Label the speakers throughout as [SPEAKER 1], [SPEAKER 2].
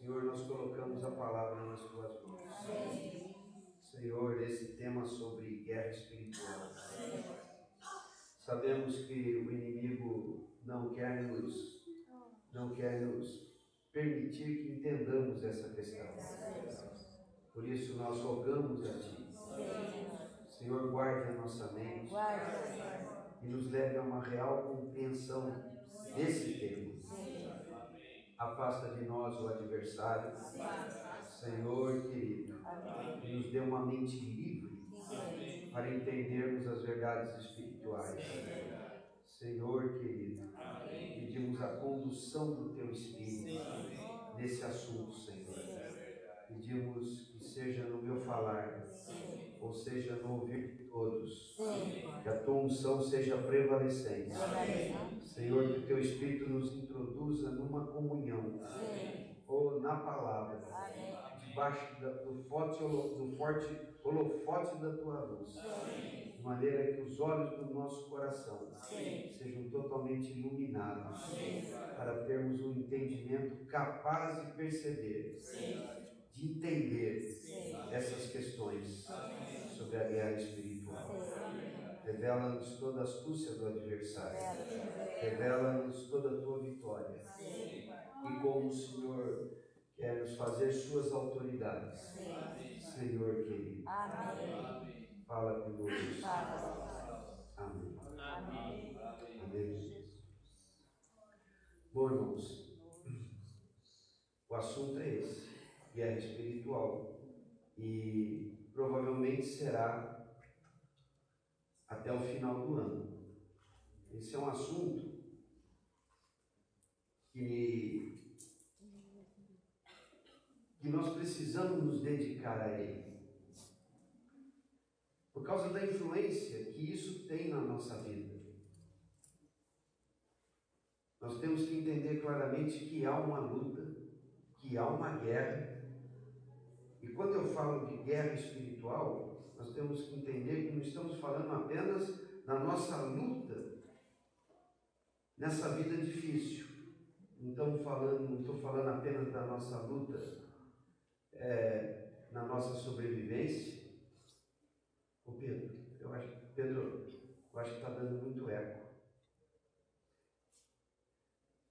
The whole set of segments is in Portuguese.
[SPEAKER 1] Senhor, nós colocamos a palavra nas tuas mãos. Senhor, esse tema sobre guerra espiritual. Sabemos que o inimigo não quer nos permitir que entendamos essa questão. Por isso nós rogamos a Ti. Senhor, guarde a nossa mente e nos leve a uma real compreensão desse tema. Afasta de nós o adversário, Senhor querido, e nos dê uma mente livre para entendermos as verdades espirituais. Senhor querido, pedimos a condução do Teu Espírito nesse assunto, Senhor. Pedimos que seja no meu falar, ou seja no ouvir de todos, que a Tua unção seja prevalecente. Senhor, que o Teu Espírito nos introduza numa comunhão, ou na palavra, debaixo do forte holofote da Tua luz, de maneira que os olhos do nosso coração sejam totalmente iluminados, para termos um entendimento capaz de perceber, de entender essas questões sobre a guerra espiritual. Revela-nos toda a astúcia do adversário. Revela-nos toda a Tua vitória. E como o Senhor quer nos fazer Suas autoridades. Senhor querido. Fala conosco. Amém. Amém. Bom, irmãos, o assunto é esse, guerra espiritual, e provavelmente será até o final do ano. Esse é um assunto que nós precisamos nos dedicar a ele, por causa da influência que isso tem na nossa vida. Nós temos que entender claramente que há uma luta, que há uma guerra. E quando eu falo de guerra espiritual, nós temos que entender que não estamos falando apenas da nossa luta nessa vida difícil. Não estou falando apenas da nossa luta na nossa sobrevivência. Ô Pedro, eu acho que está dando muito eco.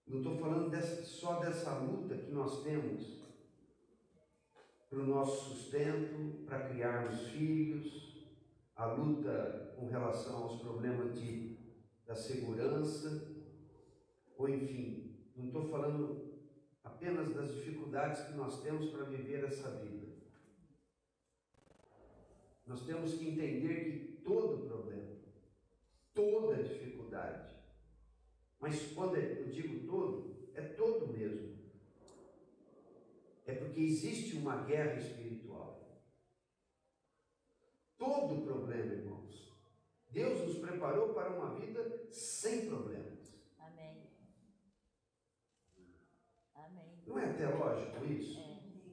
[SPEAKER 1] Não estou falando só dessa luta que nós temos para o nosso sustento, para criarmos filhos, a luta com relação aos problemas da segurança, ou enfim, não estou falando apenas das dificuldades que nós temos para viver essa vida. Nós temos que entender que todo problema, toda dificuldade, mas quando eu digo todo, é todo mesmo. É porque existe uma guerra espiritual. Todo problema, irmãos. Deus nos preparou para uma vida sem problemas.
[SPEAKER 2] Amém. Amém.
[SPEAKER 1] Não é até lógico isso?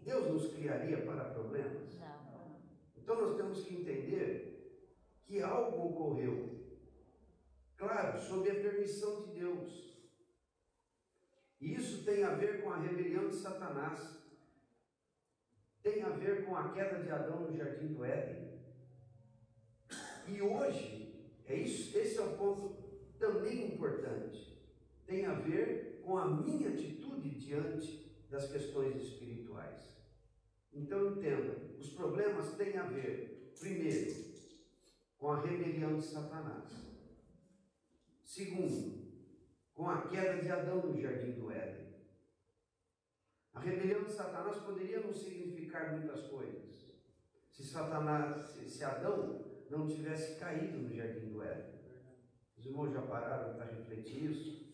[SPEAKER 1] Deus nos criaria para problemas?
[SPEAKER 2] Não.
[SPEAKER 1] Então nós temos que entender que algo ocorreu. Claro, sob a permissão de Deus. E isso tem a ver com a rebelião de Satanás. Tem a ver com a queda de Adão no Jardim do Éden. E hoje, esse é um ponto também importante. Tem a ver com a minha atitude diante das questões espirituais. Então entenda, os problemas têm a ver, primeiro, com a rebelião de Satanás. Segundo, com a queda de Adão no Jardim do Éden. A rebelião de Satanás poderia não significar muitas coisas. Se Adão não tivesse caído no Jardim do Éden. Os irmãos já pararam para refletir isso?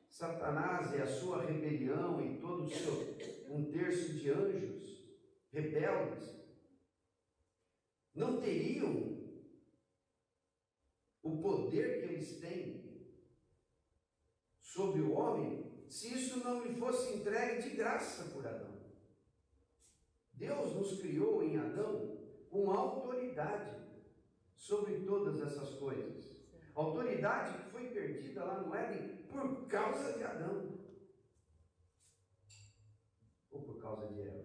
[SPEAKER 1] Satanás e a sua rebelião e todo o seu 1/3 de anjos rebeldes não teriam o poder que eles têm sobre o homem se isso não lhe fosse entregue de graça por Adão. Deus nos criou em Adão com autoridade sobre todas essas coisas. Autoridade que foi perdida lá no Éden por causa de Adão. causa de Eva.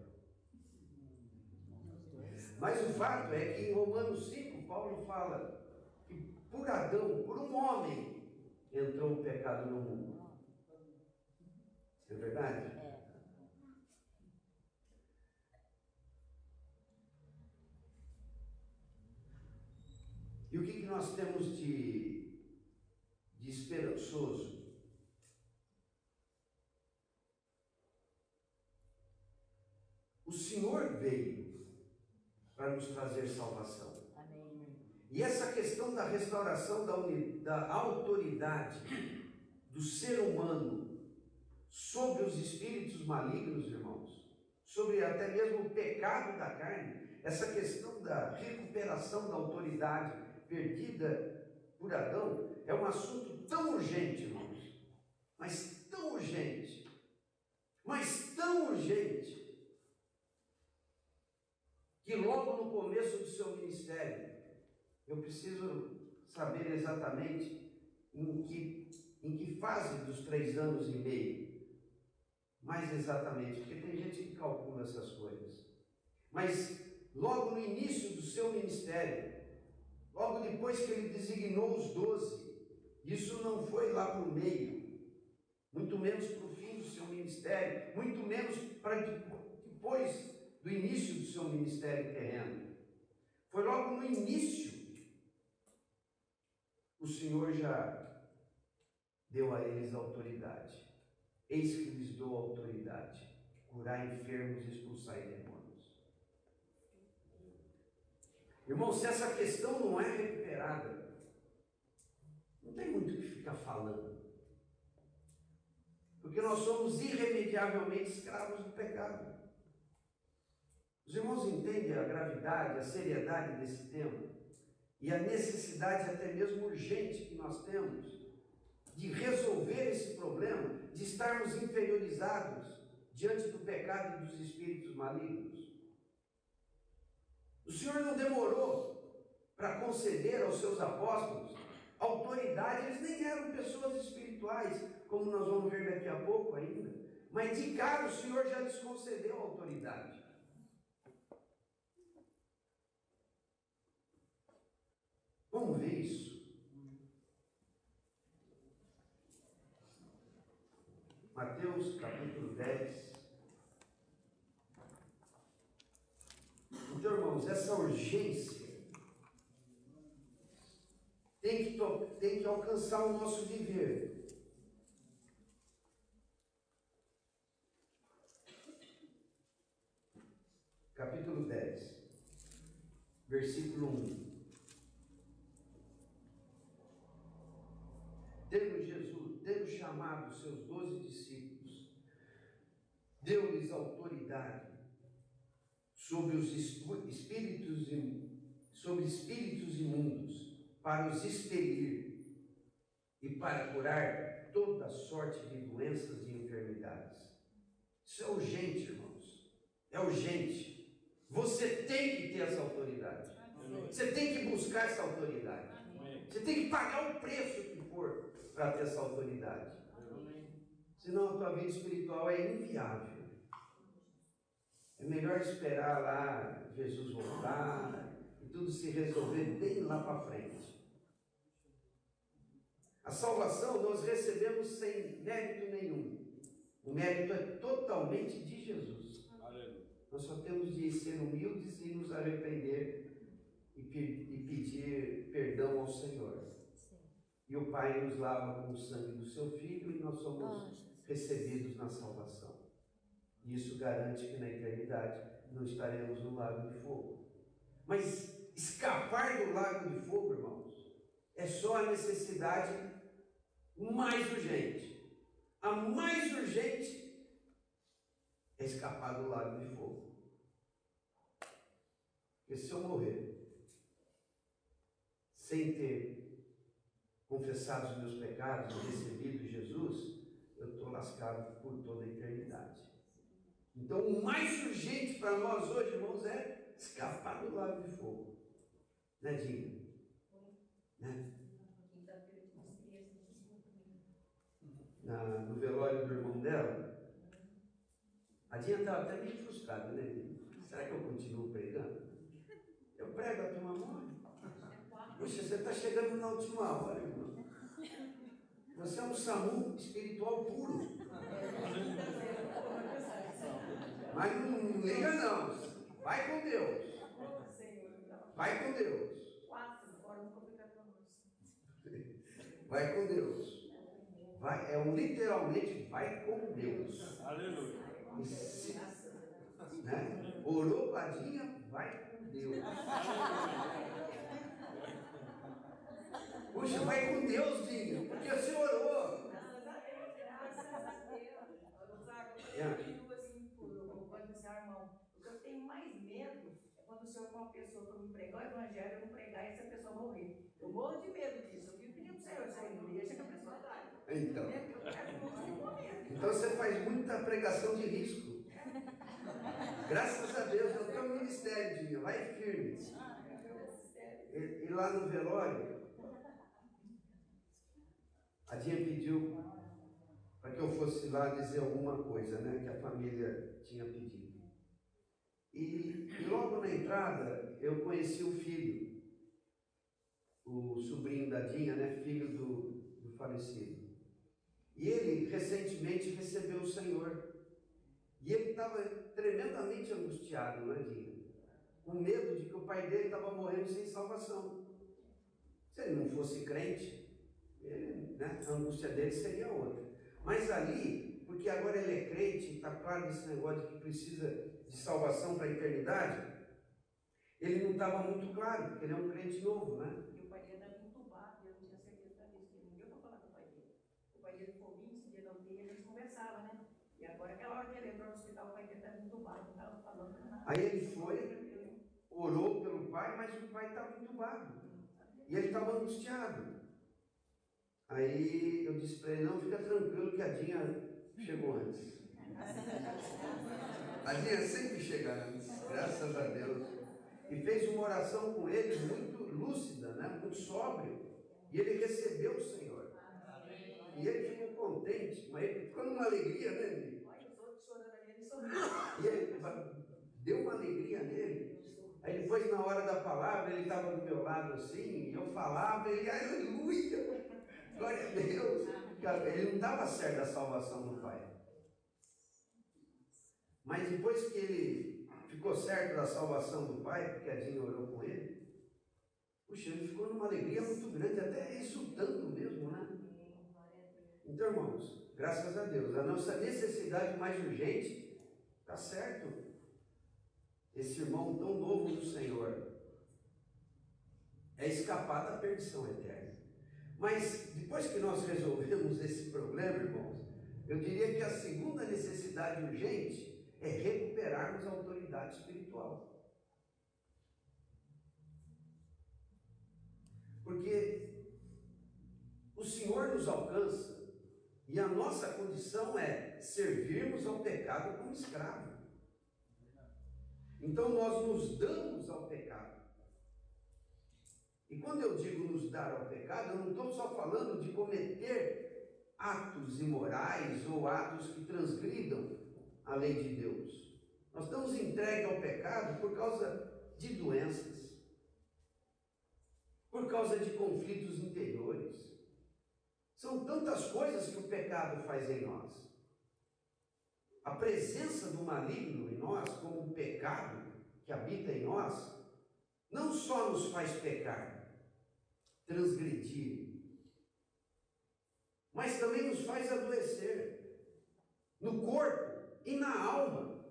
[SPEAKER 1] Mas o fato é que em Romanos 5, Paulo fala que por Adão, por um homem, entrou o pecado no mundo. É verdade? E o que nós temos de esperançoso? O Senhor veio para nos trazer salvação. Amém. E essa questão da restauração da autoridade do ser humano sobre os espíritos malignos, irmãos, sobre até mesmo o pecado da carne, essa questão da recuperação da autoridade perdida por Adão, é um assunto tão urgente, irmãos, mas tão urgente, que logo no começo do seu ministério, eu preciso saber exatamente em que fase dos 3 anos e meio, mais exatamente, porque tem gente que calcula essas coisas, mas logo no início do seu ministério, logo depois que ele designou os 12, isso não foi lá para o meio, muito menos para o fim do seu ministério, muito menos para depois do início do seu ministério terreno. Foi logo no início. O Senhor já deu a eles autoridade. Eis que lhes dou autoridade: curar enfermos e expulsar demônios. Irmão, se essa questão não é recuperada, não tem muito o que ficar falando. Porque nós somos irremediavelmente escravos do pecado. Os irmãos entendem a gravidade, a seriedade desse tema e a necessidade até mesmo urgente que nós temos de resolver esse problema, de estarmos inferiorizados diante do pecado e dos espíritos malignos. O Senhor não demorou para conceder aos seus apóstolos autoridade. Eles nem eram pessoas espirituais, como nós vamos ver daqui a pouco ainda, mas de cara o Senhor já lhes concedeu autoridade. Vamos ver isso? Mateus capítulo 10. Então, irmãos, essa urgência tem que alcançar o nosso viver. Capítulo 10, versículo 1. Tendo chamado os seus 12 discípulos, deu-lhes autoridade sobre os espíritos imundos, para os expelir e para curar toda sorte de doenças e enfermidades. Isso é urgente, irmãos. É urgente. Você tem que ter essa autoridade. Você tem que buscar essa autoridade. Você tem que pagar o preço que for para ter essa autoridade. Senão a tua vida espiritual é inviável. É melhor esperar lá Jesus voltar e tudo se resolver bem lá para frente. A salvação nós recebemos sem mérito nenhum. O mérito é totalmente de Jesus. Nós só temos de ser humildes e nos arrepender e pedir perdão ao Senhor. E o Pai nos lava com o sangue do seu Filho e nós somos recebidos na salvação. E isso garante que na eternidade não estaremos no lago de fogo. Mas escapar do lago de fogo, irmãos, é só a necessidade mais urgente. A mais urgente é escapar do lago de fogo. Porque se eu morrer sem ter confessado os meus pecados e recebido Jesus, eu estou lascado por toda a eternidade. Então, o mais urgente para nós hoje, irmãos, é escapar do lago de fogo. Né, Dinha? Né? No velório do irmão dela, A Dinha estava até meio frustrada, né? Será que eu continuo pregando? Eu prego, a turma morre. Puxa, você está chegando na última hora, irmão. Você é um SAMU espiritual puro. Mas não liga não. Vai com Deus. Vai com Deus. Vai com Deus. Vai, literalmente vai com Deus.
[SPEAKER 2] Aleluia.
[SPEAKER 1] Né? Orou Padinha, vai com Deus. Puxa, vai com Deus, Dinho, porque você orou.
[SPEAKER 3] O que eu tenho mais medo é quando o senhor for uma pessoa para me pregar o evangelho, eu não pregar e essa pessoa morrer. Eu morro de medo disso. Eu fico pedindo para o Senhor, não deixa que a pessoa vai.
[SPEAKER 1] Então você faz muita pregação de risco. Graças a Deus, é o teu ministério, Dinho, vai firme. E lá no velório, a Dinha pediu para que eu fosse lá dizer alguma coisa, né, que a família tinha pedido. E logo na entrada, eu conheci o filho, o sobrinho da Dinha, né, filho do falecido. E ele recentemente recebeu o Senhor. E ele estava tremendamente angustiado, né, Dinha? Com medo de que o pai dele estava morrendo sem salvação. Se ele não fosse crente, né, a angústia dele seria outra. Mas ali, porque agora ele é crente, está claro desse negócio de que precisa de salvação para a eternidade, ele não estava muito claro, porque ele é um crente novo, né?
[SPEAKER 3] E o pai dele estava entubado, e eu não tinha certeza disso, porque não deu para falar com o pai dele. O pai dele ficou 20 dias na UTI e a gente conversava, né? E agora, aquela hora que ele entrou no hospital, o pai dele estava entubado, não estava falando nada.
[SPEAKER 1] Aí ele foi, orou pelo pai, mas o pai estava entubado. E ele estava angustiado. Aí eu disse para ele, não, fica tranquilo que a Dinha chegou antes. A Dinha sempre chega antes, graças a Deus. E fez uma oração com ele muito lúcida, né? Muito sóbrio. E ele recebeu o Senhor. E ele ficou contente, mas ele ficou numa alegria, né? E ele deu uma alegria nele. Aí depois, na hora da palavra, ele estava do meu lado assim, e eu falava, ele, aleluia, glória a Deus. Ele não estava certo da salvação do pai. Mas depois que ele ficou certo da salvação do pai, porque a Dinha orou com ele, puxa, ele ficou numa alegria muito grande, até exultando mesmo, né? Então, irmãos, graças a Deus, a nossa necessidade mais urgente, está certo, esse irmão tão novo do Senhor, é escapar da perdição eterna. Mas, depois que nós resolvemos esse problema, irmãos, eu diria que a segunda necessidade urgente é recuperarmos a autoridade espiritual. Porque o Senhor nos alcança e a nossa condição é servirmos ao pecado como escravo. Então nós nos damos ao pecado. E quando eu digo nos dar ao pecado, eu não estou só falando de cometer atos imorais ou atos que transgridam a lei de Deus. Nós estamos entregues ao pecado por causa de doenças, por causa de conflitos interiores. São tantas coisas que o pecado faz em nós. A presença do maligno em nós, como o pecado que habita em nós, não só nos faz pecar, transgredir, mas também nos faz adoecer no corpo e na alma.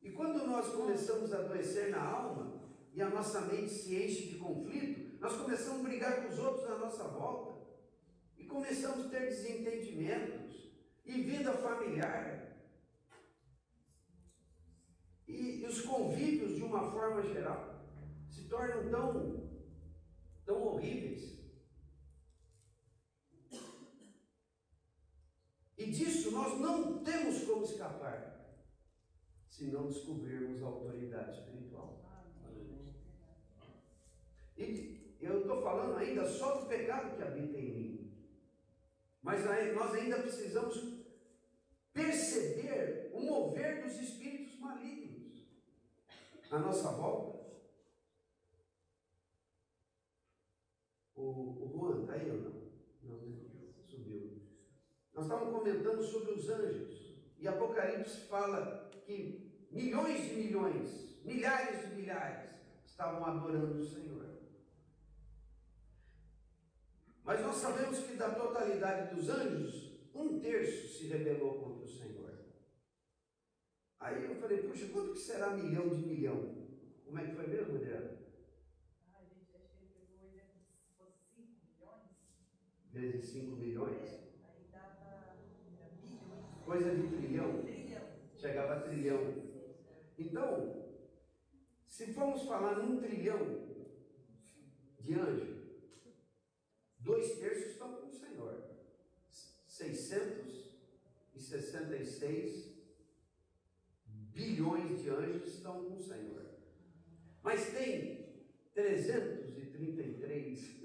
[SPEAKER 1] E quando nós começamos a adoecer na alma e a nossa mente se enche de conflito, nós começamos a brigar com os outros à nossa volta e começamos a ter desentendimentos e vida familiar e os convívios de uma forma geral se tornam tão horríveis. E disso nós não temos como escapar, se não descobrirmos a autoridade espiritual. E eu estou falando ainda só do pecado que habita em mim. Mas nós ainda precisamos perceber o mover dos espíritos malignos à nossa volta. O Juan está aí ou não? Não, subiu. Nós estávamos comentando sobre os anjos. E Apocalipse fala que milhões de milhões, milhares de milhares estavam adorando o Senhor. Mas nós sabemos que da totalidade dos anjos, 1/3 se rebelou contra o Senhor. Aí eu falei, puxa, quanto que será milhão de milhão? Como é que foi mesmo, Adriana?
[SPEAKER 3] A gente acho que ele pegou o exemplo se fosse 5 milhões.
[SPEAKER 1] Vezes 5 milhões?
[SPEAKER 3] Aí dava bilhões.
[SPEAKER 1] Coisa de trilhão.
[SPEAKER 3] Trilhão.
[SPEAKER 1] Chegava a trilhão. Então, se formos falar num trilhão de anjos, 2/3 estão com o Senhor. 666 bilhões de anjos estão com o Senhor. Mas tem 333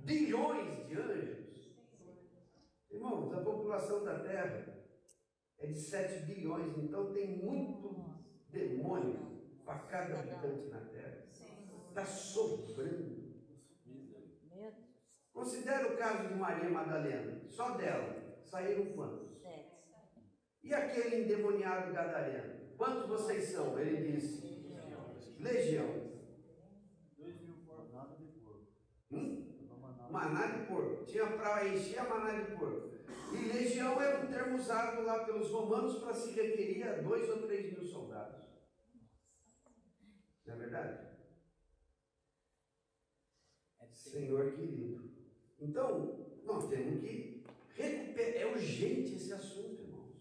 [SPEAKER 1] bilhões de anjos. Irmãos, a população da Terra é de 7 bilhões, então tem muito demônio para cada habitante na Terra. Está sobrando. Considera o caso de Maria Madalena, só dela, saíram quantos?
[SPEAKER 2] 7.
[SPEAKER 1] E aquele endemoniado gadareno? Quantos vocês são? Ele disse, legião.
[SPEAKER 4] 2.000 maná de porco.
[SPEAKER 1] Maná de porco. Tinha para encher a maná de porco. E legião era um termo usado lá pelos romanos para se referir a 2 ou 3 mil soldados. Não é verdade? Senhor querido. Então, nós temos que recuperar. É urgente esse assunto, irmãos.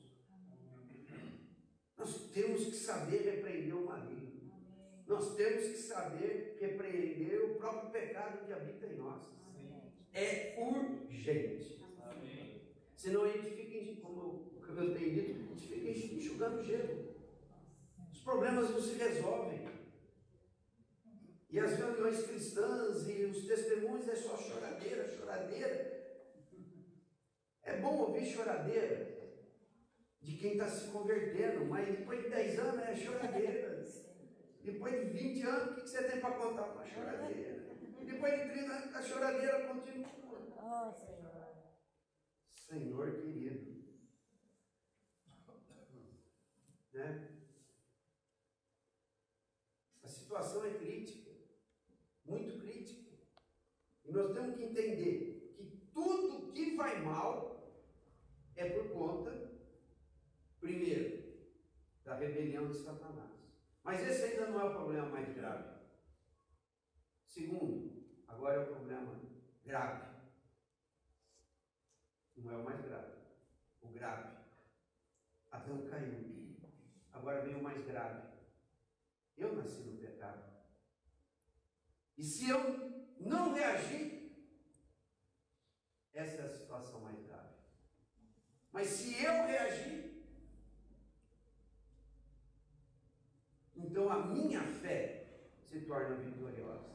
[SPEAKER 1] Nós temos que saber repreender o maligno. Nós temos que saber repreender o próprio pecado que habita em nós. É urgente. Senão a gente fica, como eu tenho dito, a gente fica enxugando gelo. Os problemas não se resolvem. E as reuniões cristãs e os testemunhos é só choradeira, choradeira. É bom ouvir choradeira de quem está se convertendo, mas depois de 10 anos é choradeira. Depois de 20 anos, o que você tem para contar? Uma choradeira. E depois de 30 anos, a choradeira continua.
[SPEAKER 2] Oh, Senhor.
[SPEAKER 1] Senhor querido. Né? A situação é crítica. Muito crítica. E nós temos que entender que tudo que vai mal é por conta, primeiro, da rebelião de Satanás. Mas esse ainda não é o problema mais grave. Segundo, agora é o problema grave. Não é o mais grave. O grave. Adão caiu. Agora vem o mais grave. Eu nasci no pecado. E se eu não reagir, essa é a situação mais grave. Mas se eu reagir, então a minha fé se torna vitoriosa.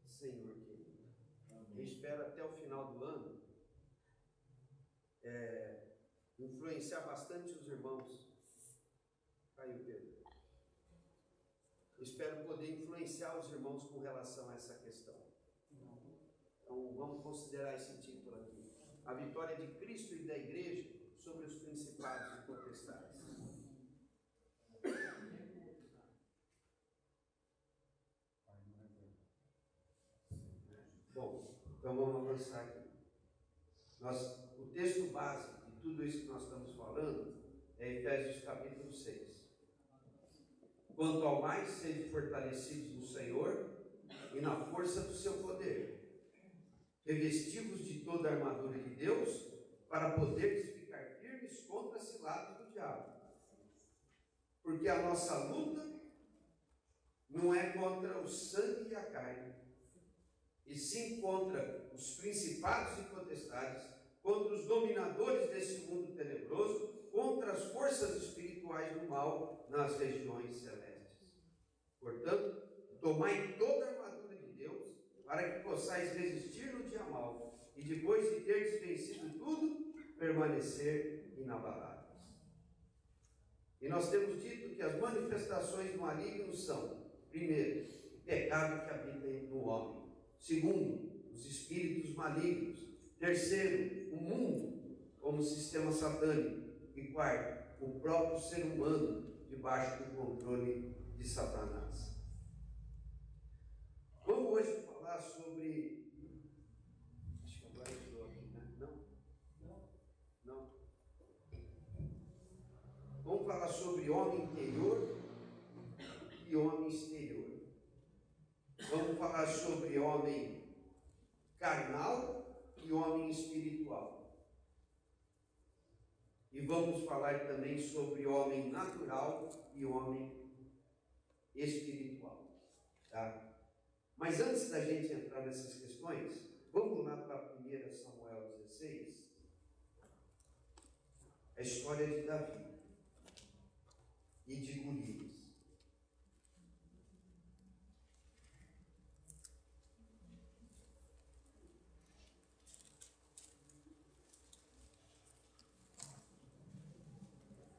[SPEAKER 1] Senhor querido, eu espero até o final do ano influenciar bastante os irmãos. Aí, Pedro. Eu espero poder influenciar os irmãos com relação a essa questão. Então, vamos considerar esse título aqui. A vitória de Cristo e da Igreja sobre os principados e potestades. Bom, então vamos avançar aqui. O texto base de tudo isso que nós estamos falando é Efésios capítulo 6. Quanto ao mais, sejam fortalecidos no Senhor e na força do seu poder, revestivos de toda a armadura de Deus, para poderes ficar firmes contra as ciladas do diabo. Porque a nossa luta não é contra o sangue e a carne, e sim contra os principados e potestades, contra os dominadores desse mundo tenebroso, contra as forças espirituais do mal nas regiões celestes. Portanto, tomai toda a armadura de Deus, para que possais resistir no dia mau, e depois de teres vencido tudo, permanecer inabaláveis. E nós temos dito que as manifestações do maligno são, primeiro, o pecado que habita no homem. Segundo, os espíritos malignos. Terceiro, o mundo como sistema satânico. E quarto, o próprio ser humano debaixo do controle de Satanás. Vamos hoje falar sobre... Acho que agora entrou aqui, né? Não. Vamos falar sobre homem interior e homem exterior. Vamos falar sobre homem carnal e homem espiritual. E vamos falar também sobre homem natural e homem espiritual. Tá? Mas antes da gente entrar nessas questões, vamos lá para 1 Samuel 16, a história de Davi e de Golias.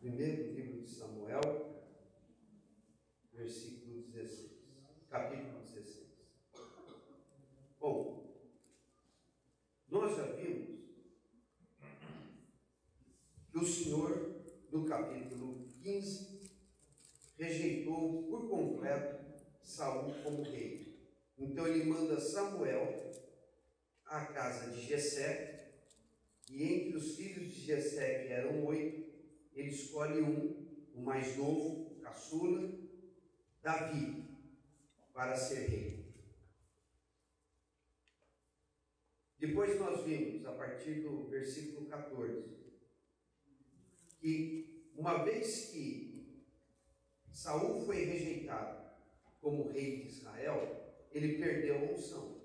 [SPEAKER 1] Primeiro livro de Samuel, versículo 16, capítulo 16. Bom, nós já vimos que o Senhor, no capítulo 15, rejeitou por completo Saul como rei. Então ele manda Samuel à casa de Jessé, e entre os filhos de Jessé, que eram 8, ele escolhe o mais novo, o caçula, Davi, para ser rei. Depois nós vimos, a partir do versículo 14, que uma vez que Saul foi rejeitado como rei de Israel, ele perdeu a unção,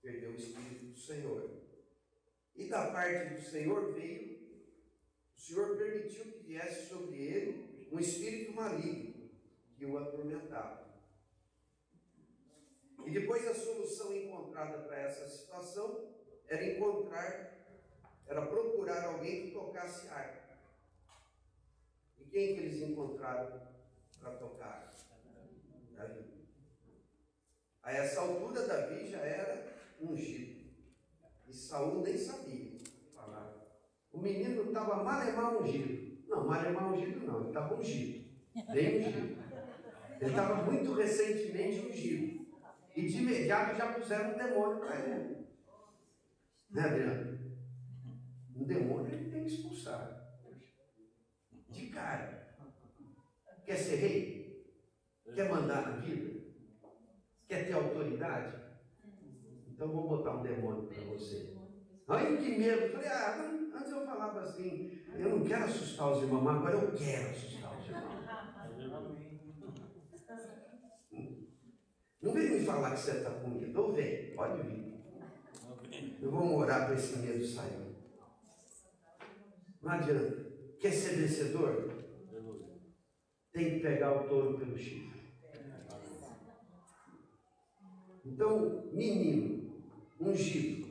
[SPEAKER 1] perdeu o Espírito do Senhor. E da parte do Senhor veio, o Senhor permitiu que viesse sobre ele um espírito maligno que o atormentava. E depois a solução encontrada para essa situação era procurar alguém que tocasse harpa. E quem que eles encontraram para tocar? Davi. A essa altura, Davi já era ungido. E Saul nem sabia falar. O menino estava malemar ungido. Não, malemar ungido não, ele estava ungido. Bem ungido. Ele estava muito recentemente ungido. E de imediato já puseram um demônio para ele. Né, Adriano? Um demônio ele tem que expulsar. De cara. Quer ser rei? Quer mandar na vida? Quer ter autoridade? Então vou botar um demônio para você. Ai, que medo. Eu falei, antes eu falava assim, eu não quero assustar os irmãos, mas agora eu quero assustar os irmãos. Não vem me falar que você está com medo. Ou vem, pode vir. Eu vou orar para esse medo sair. Não adianta. Quer ser vencedor? Tem que pegar o touro pelo chifre. Então, menino, ungido,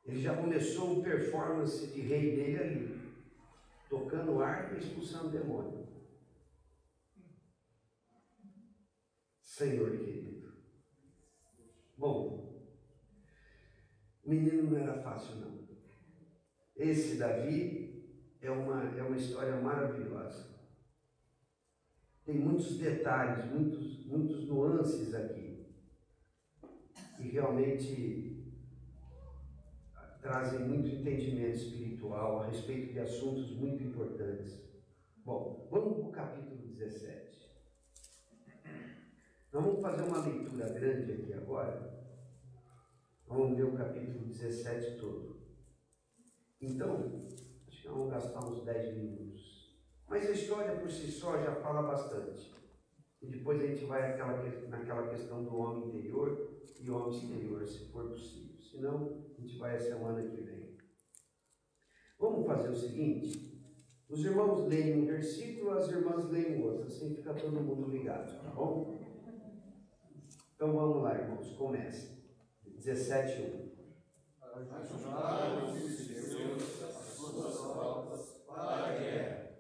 [SPEAKER 1] ele já começou o performance de rei dele ali, tocando harpa e expulsando demônio. Senhor querido. Bom, o menino não era fácil não. Esse Davi é uma história maravilhosa. Tem muitos detalhes, muitos nuances aqui, que realmente trazem muito entendimento espiritual a respeito de assuntos muito importantes. Bom, vamos para o capítulo 17. Nós vamos fazer uma leitura grande aqui agora. Vamos ler o capítulo 17 todo. Então, acho que nós vamos gastar uns 10 minutos. Mas a história por si só já fala bastante. E depois a gente vai naquela questão do homem interior e homem exterior, se for possível. Senão, a gente vai a semana que vem. Vamos fazer o seguinte: os irmãos leem um versículo, as irmãs leem outro, assim fica todo mundo ligado, tá bom? Então vamos lá, irmãos, começa. 17:1.
[SPEAKER 2] Ajudar os filisteus as suas tropas para a guerra,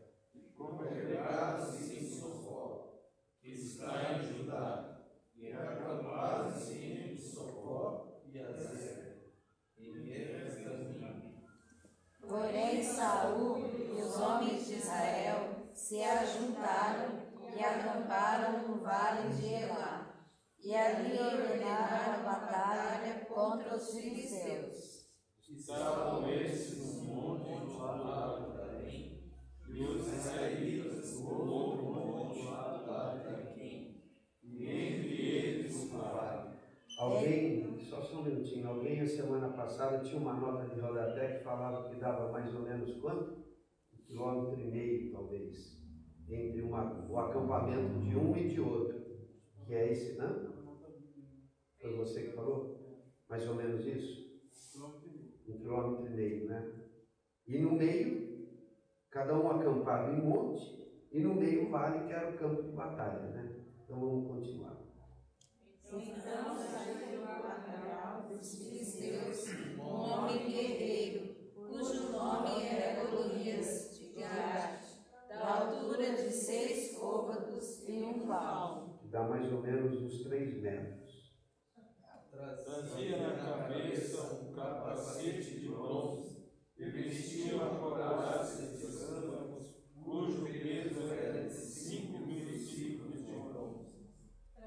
[SPEAKER 2] congregaram-se em Socó, que está em Judá, e acamparam-se em Socó e Azer, em Efraim.
[SPEAKER 5] Porém Saul e os homens de Israel se ajuntaram e acamparam no vale de Elá, e ali ordenaram a batalha contra os filisteus.
[SPEAKER 2] Estavam estes no monte do lado da Arim, e os israelitas no outro monte do lado da Arim, e entre eles o vale.
[SPEAKER 1] Alguém, só um minutinho, alguém a semana passada tinha uma nota de rodapé que falava que dava mais ou menos quanto? 1,5 km, talvez, entre o acampamento de um e de outro, que é esse, não? Foi você que falou? Mais ou menos isso? 1,5 km, né? E no meio, cada um acampado em monte, e no meio o vale, que era o campo de batalha, né? Então vamos continuar.
[SPEAKER 5] Então saiu do arraial dos filisteus um homem guerreiro, cujo nome era Golias de Gade, da altura de 6 côvados e 1 palmo.
[SPEAKER 1] Dá mais ou menos uns 3 metros.
[SPEAKER 2] Trazia na cabeça um capacete de bronze e vestia uma couraça de sândalo, cujo peso era de 5.000 ciclos de bronze.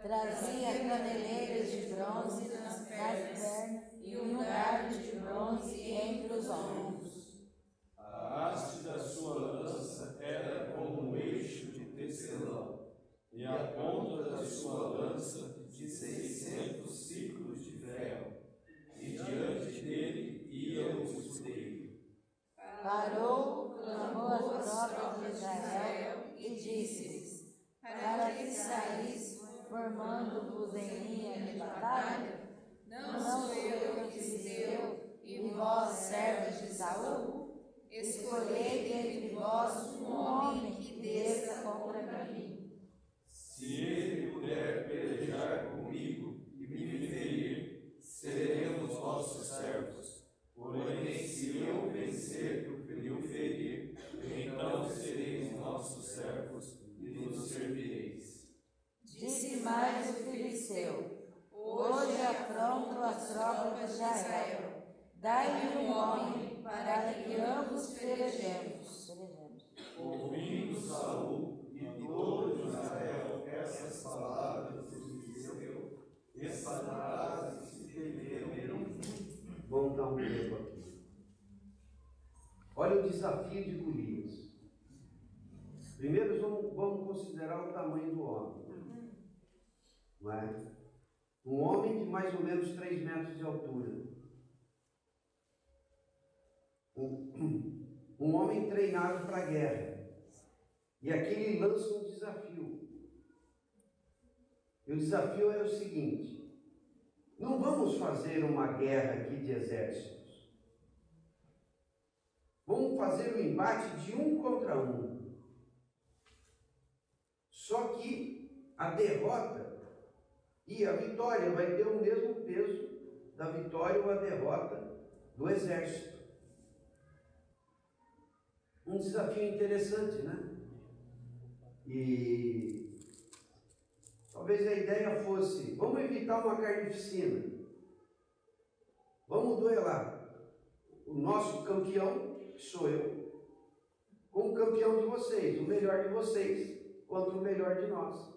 [SPEAKER 5] Trazia caneleiras de bronze nas pernas e um dardo de bronze entre os ombros.
[SPEAKER 2] A haste da sua lança era como um eixo de tecelão, e a ponta da sua lança de 600 ciclos de ferro, e diante dele ia o escudeiro.
[SPEAKER 5] Parou, clamou as tropas de Israel e disse-lhes: para que saís formando-vos em linha de batalha? Não sou eu filisteu e vós servos de Saul? Escolhei dentre vós um homem que desça contra mim.
[SPEAKER 2] Se ele puder pelejar comigo e me ferir, seremos vossos servos. Porém, se eu vencer e o ferir, então sereis nossos servos e nos servireis.
[SPEAKER 5] Disse mais o filisteu: hoje afronto as tropas de Israel. Dai-me um homem para que ambos pelejemos.
[SPEAKER 2] Ouvindo Saul e todo Israel essas palavras do filisteu, espadaram e se temeram.
[SPEAKER 1] Vamos dar um tempo aqui. Olha o desafio de Golias. Primeiro vamos considerar o tamanho do homem. Não é? Um homem de mais ou menos 3 metros de altura. Um homem treinado para a guerra. E aqui ele lança um desafio. E o desafio é o seguinte: não vamos fazer uma guerra aqui de exércitos. Vamos fazer um embate de 1 contra 1. Só que a derrota e a vitória vai ter o mesmo peso da vitória ou a derrota do exército. Um desafio interessante, né? E talvez a ideia fosse: vamos evitar uma carnificina. Vamos duelar o nosso campeão, que sou eu, com o campeão de vocês, o melhor de vocês, contra o melhor de nós.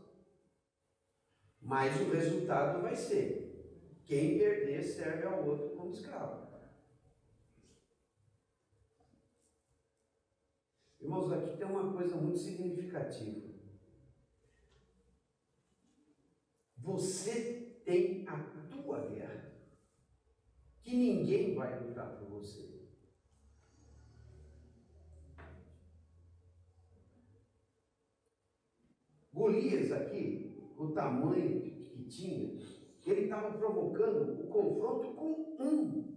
[SPEAKER 1] Mas o resultado vai ser: quem perder serve ao outro como escravo. Irmãos, aqui tem uma coisa muito significativa. Você tem a tua guerra, que ninguém vai lutar por você. Golias aqui, o tamanho que tinha, ele estava provocando o confronto com um.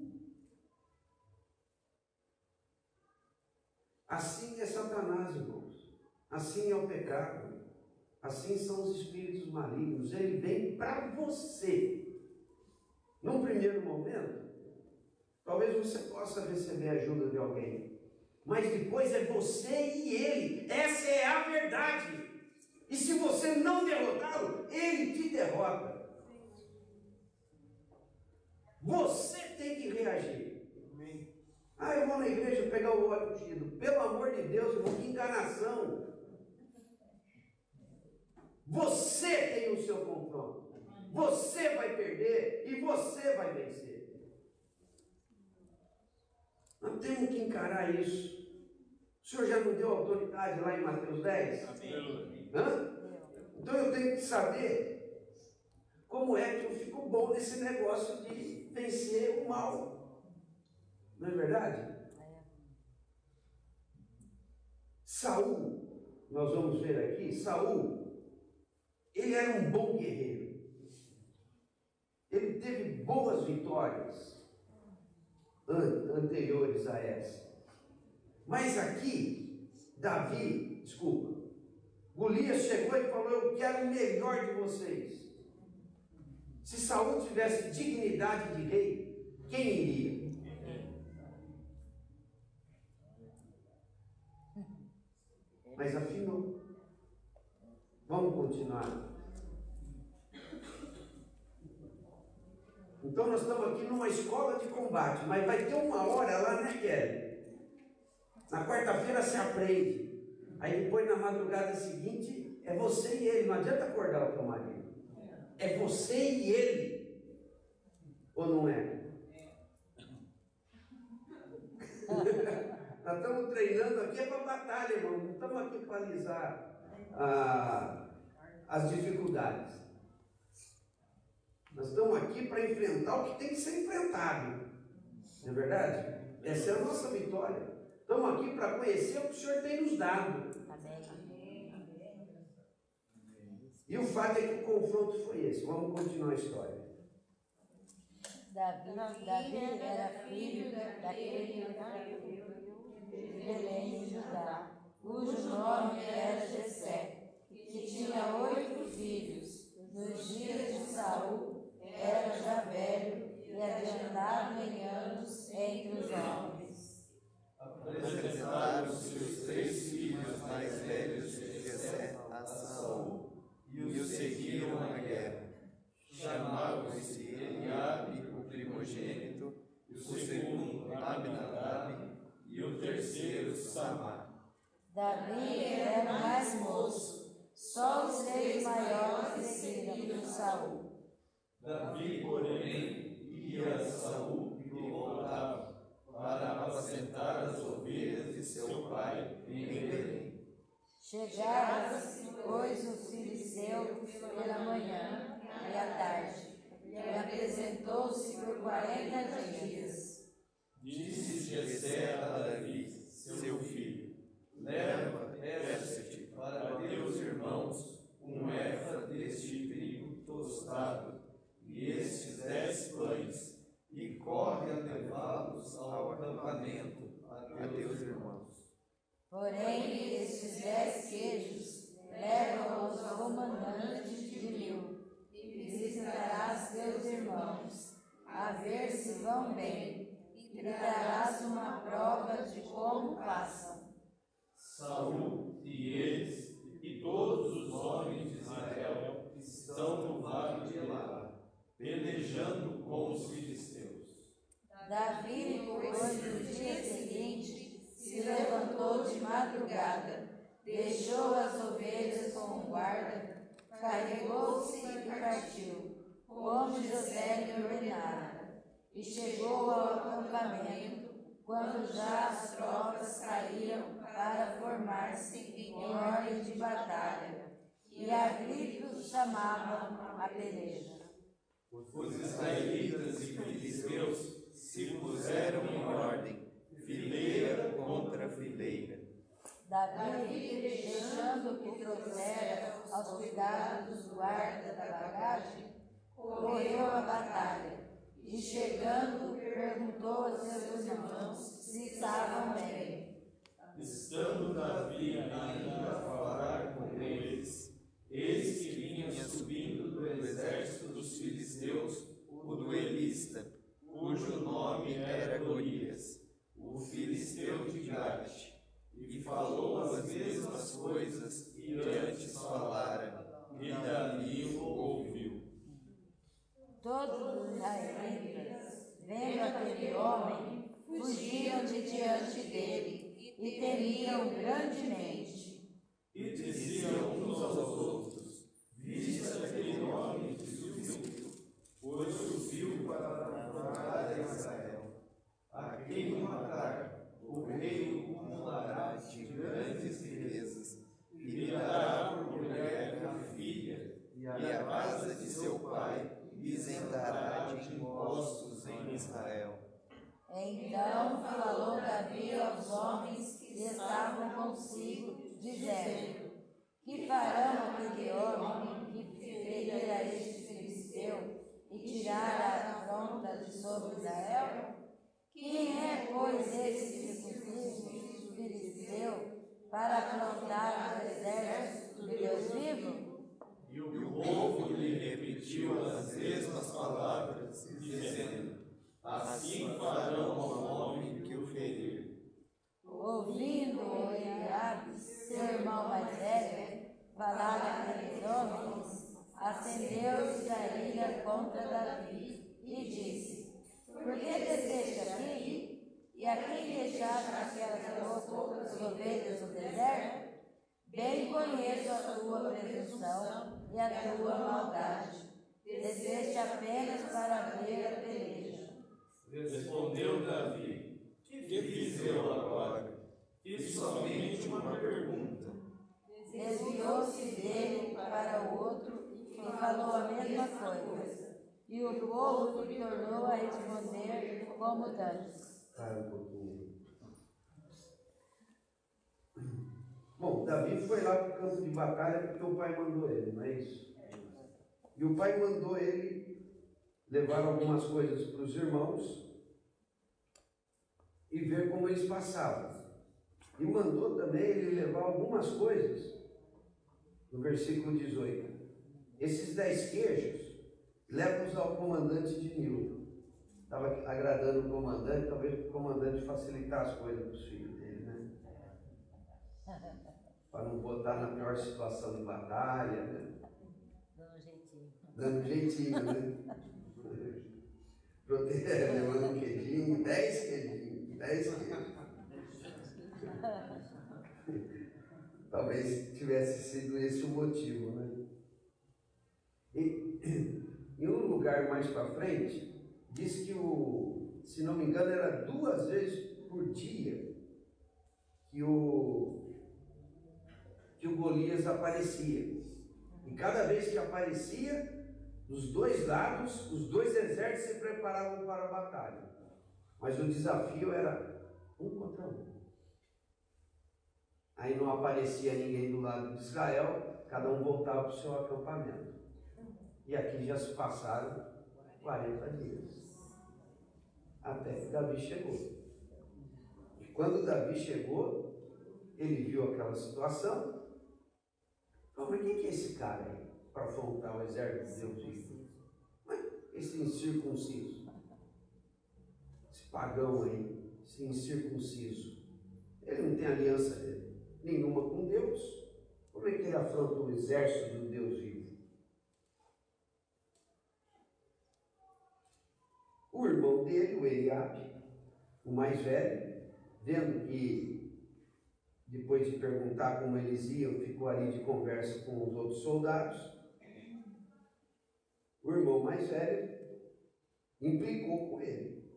[SPEAKER 1] Assim é Satanás, irmãos. Assim é o pecado. Assim são os espíritos malignos. Ele vem para você. Num primeiro momento, Talvez você possa receber a ajuda de alguém, mas depois é você e ele. Essa é a verdade. E se você não derrotá-lo, ele te derrota. Você tem que reagir. Ah, eu vou na igreja pegar o óleo ungido. Pelo amor de Deus, irmão, que enganação. Você tem o seu confronto. Você vai perder e você vai vencer. Nós temos que encarar isso. O Senhor já não deu autoridade lá em Mateus 10?
[SPEAKER 2] Amém.
[SPEAKER 1] Hã? Então eu tenho que saber como é que eu fico bom nesse negócio de vencer o mal. Não é verdade? Saul, nós vamos ver aqui, Saul, ele era um bom guerreiro. Ele teve boas vitórias anteriores a essa. Mas aqui, Golias chegou e falou: eu quero o melhor de vocês. Se Saul tivesse dignidade de rei, quem iria? Mas afinou. Vamos continuar. Então nós estamos aqui numa escola de combate, mas vai ter uma hora lá, né, Kelly? Na quarta-feira se aprende. Aí depois na madrugada seguinte é você e ele. Não adianta acordar o teu marido. É você e ele. Ou não é? Nós estamos treinando aqui para batalha, irmão. Não estamos aqui para alisar as dificuldades. Nós estamos aqui para enfrentar o que tem que ser enfrentado. Não é verdade? Essa é a nossa vitória. Estamos aqui para conhecer o que o Senhor tem nos dado.
[SPEAKER 5] Amém.
[SPEAKER 1] E o fato é que o confronto foi esse. Vamos continuar a história.
[SPEAKER 5] Davi era filho daquele de Belém de Judá, cujo nome era Jessé, que tinha 8 filhos. Nos dias de Saul era já velho e adiantado em anos entre os homens.
[SPEAKER 2] Apresentaram-se os 3 filhos mais velhos de Jessé a Saul e o seguiram à guerra. Chamavam-se Eliabe, o primogênito, o segundo Abinadab e o terceiro Samá.
[SPEAKER 5] Davi era o mais moço, só os 3 maiores seguiram Saul.
[SPEAKER 2] Davi, porém, ia a Saul e voltava para apacentar as ovelhas de seu pai em Belém.
[SPEAKER 5] Chegaram-se, pois, os filisteus pela manhã e à tarde, e apresentou-se por 40 dias.
[SPEAKER 2] Disse Jessé a Davi, seu filho: leva, peça-te para teus irmãos um efa deste trigo tostado e estes 10 pães, e corre a levá-los ao acampamento a teus irmãos.
[SPEAKER 5] Porém, estes 10 queijos levam aos comandantes de 1000, e visitarás teus irmãos, a ver se vão bem, e darás uma prova de como passam.
[SPEAKER 2] Saul e eles e todos os homens de Israel estão no vale de Elá, pelejando com os filisteus.
[SPEAKER 5] Davi, pois, no dia seguinte, se levantou de madrugada, deixou as ovelhas com o guarda, carregou-se e partiu, como José lhe ordenara, e chegou ao acampamento, quando já as tropas saíram para formar-se em ordem de batalha, e a gritos chamavam a peleja.
[SPEAKER 2] Os israelitas e filisteus se puseram em ordem, fileira contra fileira.
[SPEAKER 5] Davi, deixando o que trouxera aos cuidados do guarda da bagagem, correu à batalha, e chegando, perguntou a seus irmãos se estavam bem.
[SPEAKER 2] Estando Davi ainda a falar com eles, eis que vinha subindo do exército dos filisteus o duelista, cujo nome nome era Golias, o filisteu de Gate, e falou as mesmas coisas que antes falara, e Davi o ouviu.
[SPEAKER 5] Todos os israelitas, vendo aquele homem, fugiram de diante dele e temiam grandemente.
[SPEAKER 2] E diziam uns aos outros: viste aquele homem que subiu, pois subiu para matar Israel. A quem matar, o rei o cumulará de grandes riquezas, e lhe dará por mulher a filha, e a casa de seu pai isentará de impostos em Israel.
[SPEAKER 5] Então falou Davi aos homens que estavam consigo, dizendo: que farão aquele homem que ferir a este filisteu e tirar a afronta de sobre Israel? Quem é, pois, esse circunciso filisteu para afrontar os exércitos do Deus vivo?
[SPEAKER 2] E o povo lhe repetiu as mesmas palavras, dizendo: assim farão ao homem que o ferir.
[SPEAKER 5] Ouvindo Eliabe, seu irmão mais velho, falar aqueles homens, acendeu-se a ira contra Davi e disse: por que desceste aqui? E a quem deixaste aquelas poucas ovelhas no deserto? Bem conheço a tua presunção e a tua maldade. Desceste apenas para ver a peleja.
[SPEAKER 2] Respondeu Davi: que fiz eu agora? Fiz somente uma pergunta.
[SPEAKER 5] Desviou-se dele para o outro e falou a mesma coisa. E o povo lhe tornou a responder como dantes.
[SPEAKER 1] Para um pouquinho. Bom, Davi foi lá para o campo de batalha porque o pai mandou ele, não é isso? E o pai mandou ele levar algumas coisas para os irmãos e ver como eles passavam. E mandou também ele levar algumas coisas, no versículo 18. Esses 10 queijos, leva-os ao comandante de Nilo. Estava agradando o comandante, talvez o comandante facilitar as coisas para os filhos dele, né? Para não botar na pior situação de batalha, né? Dando um jeitinho, né? Levando um queijinho, 10 queijinhos, 10 queijos. Talvez tivesse sido esse o motivo, né? E em um lugar mais para frente, diz que se não me engano, era 2 vezes por dia que o Golias aparecia. E cada vez que aparecia, dos 2 lados, os 2 exércitos se preparavam para a batalha. Mas o desafio era 1 contra 1. Aí não aparecia ninguém do lado de Israel, cada um voltava para o seu acampamento. E aqui já se passaram 40 dias. Até que Davi chegou. E quando Davi chegou, ele viu aquela situação. Falou, mas quem que é esse cara aí para afrontar o exército de Deus vivo? Esse incircunciso, esse pagão aí, esse incircunciso, ele não tem aliança nenhuma com Deus. Como é que ele afronta o exército do Deus vivo? O irmão dele, o Eliabe, o mais velho, vendo que, depois de perguntar como eles iam, ficou ali de conversa com os outros soldados, o irmão mais velho implicou com ele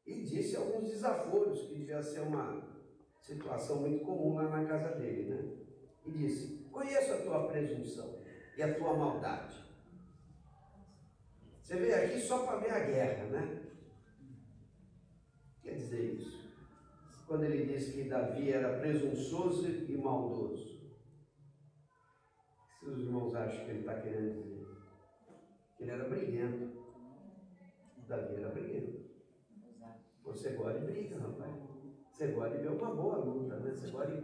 [SPEAKER 1] e disse alguns desaforos, que devia ser uma situação muito comum lá na casa dele, né? E disse: conheço a tua presunção e a tua maldade. Você veio aqui só para ver a guerra, né? Quer dizer isso? Quando ele disse que Davi era presunçoso e maldoso, o que os irmãos acham que ele está querendo dizer? Que ele era briguento. Davi era briguento. Você gosta de briga, rapaz. Você gosta de ver uma boa luta, né? Você gosta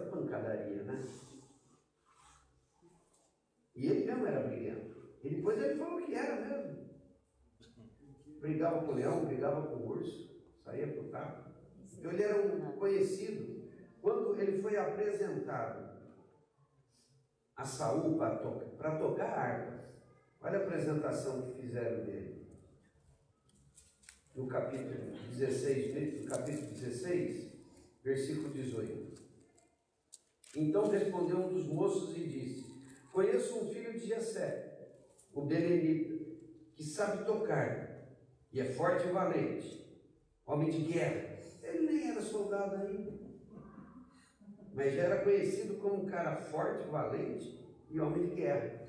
[SPEAKER 1] de pancadaria, né? E ele mesmo era briguento. E depois ele falou que era mesmo. brigava com o leão, brigava com o urso, saía pro tapa. Então ele era um conhecido. Quando ele foi apresentado a Saul para tocar a harpa, olha a apresentação que fizeram dele. No capítulo 16, versículo 18. Então respondeu um dos moços e disse: conheço um filho de Jessé, o belemita, que sabe tocar, e é forte e valente, homem de guerra. Ele nem era soldado ainda, mas já era conhecido como um cara forte, valente e homem de guerra.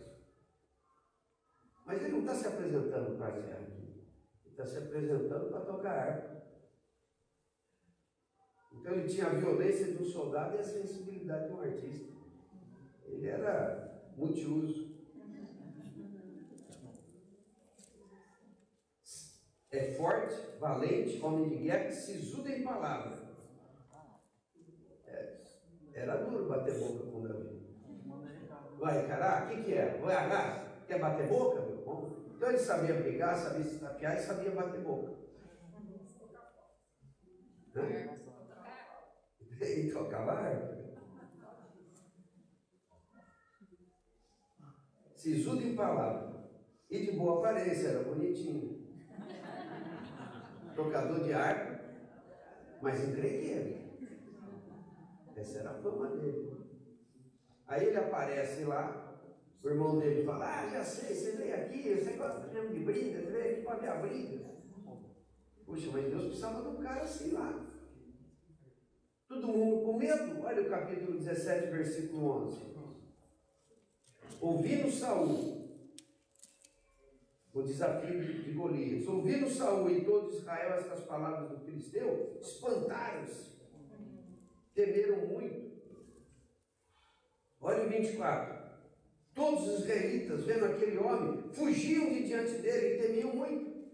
[SPEAKER 1] Mas ele não está se apresentando para a guerra aqui, ele está se apresentando para tocar harpa. Então ele tinha a violência de um soldado e a sensibilidade de um artista. Ele era multiuso. É forte, valente, homem de guerra, sisudo em palavra. Era duro bater boca com Davi. Vai encarar? O que é? Vai agarrar? Quer bater boca, meu irmão? Então ele sabia brigar, sabia se tapear e sabia bater boca. E tocava harpa. Sisudo em palavra. E de boa aparência, era bonitinho. Tocador de harpa, mas encrenqueiro. Essa era a fama dele. Aí ele aparece lá, o irmão dele fala: ah, já sei, você veio aqui, você gosta de briga, você veio aqui para ver a briga. Puxa, mas Deus precisava de um cara assim lá. Todo mundo com medo. Olha o capítulo 17, versículo 11. Ouvindo Saul o desafio de Golias, ouvindo Saul e todo Israel estas palavras do filisteu, espantaram-se, temeram muito. Olha o 24. Todos os israelitas, vendo aquele homem, fugiam de diante dele e temiam muito.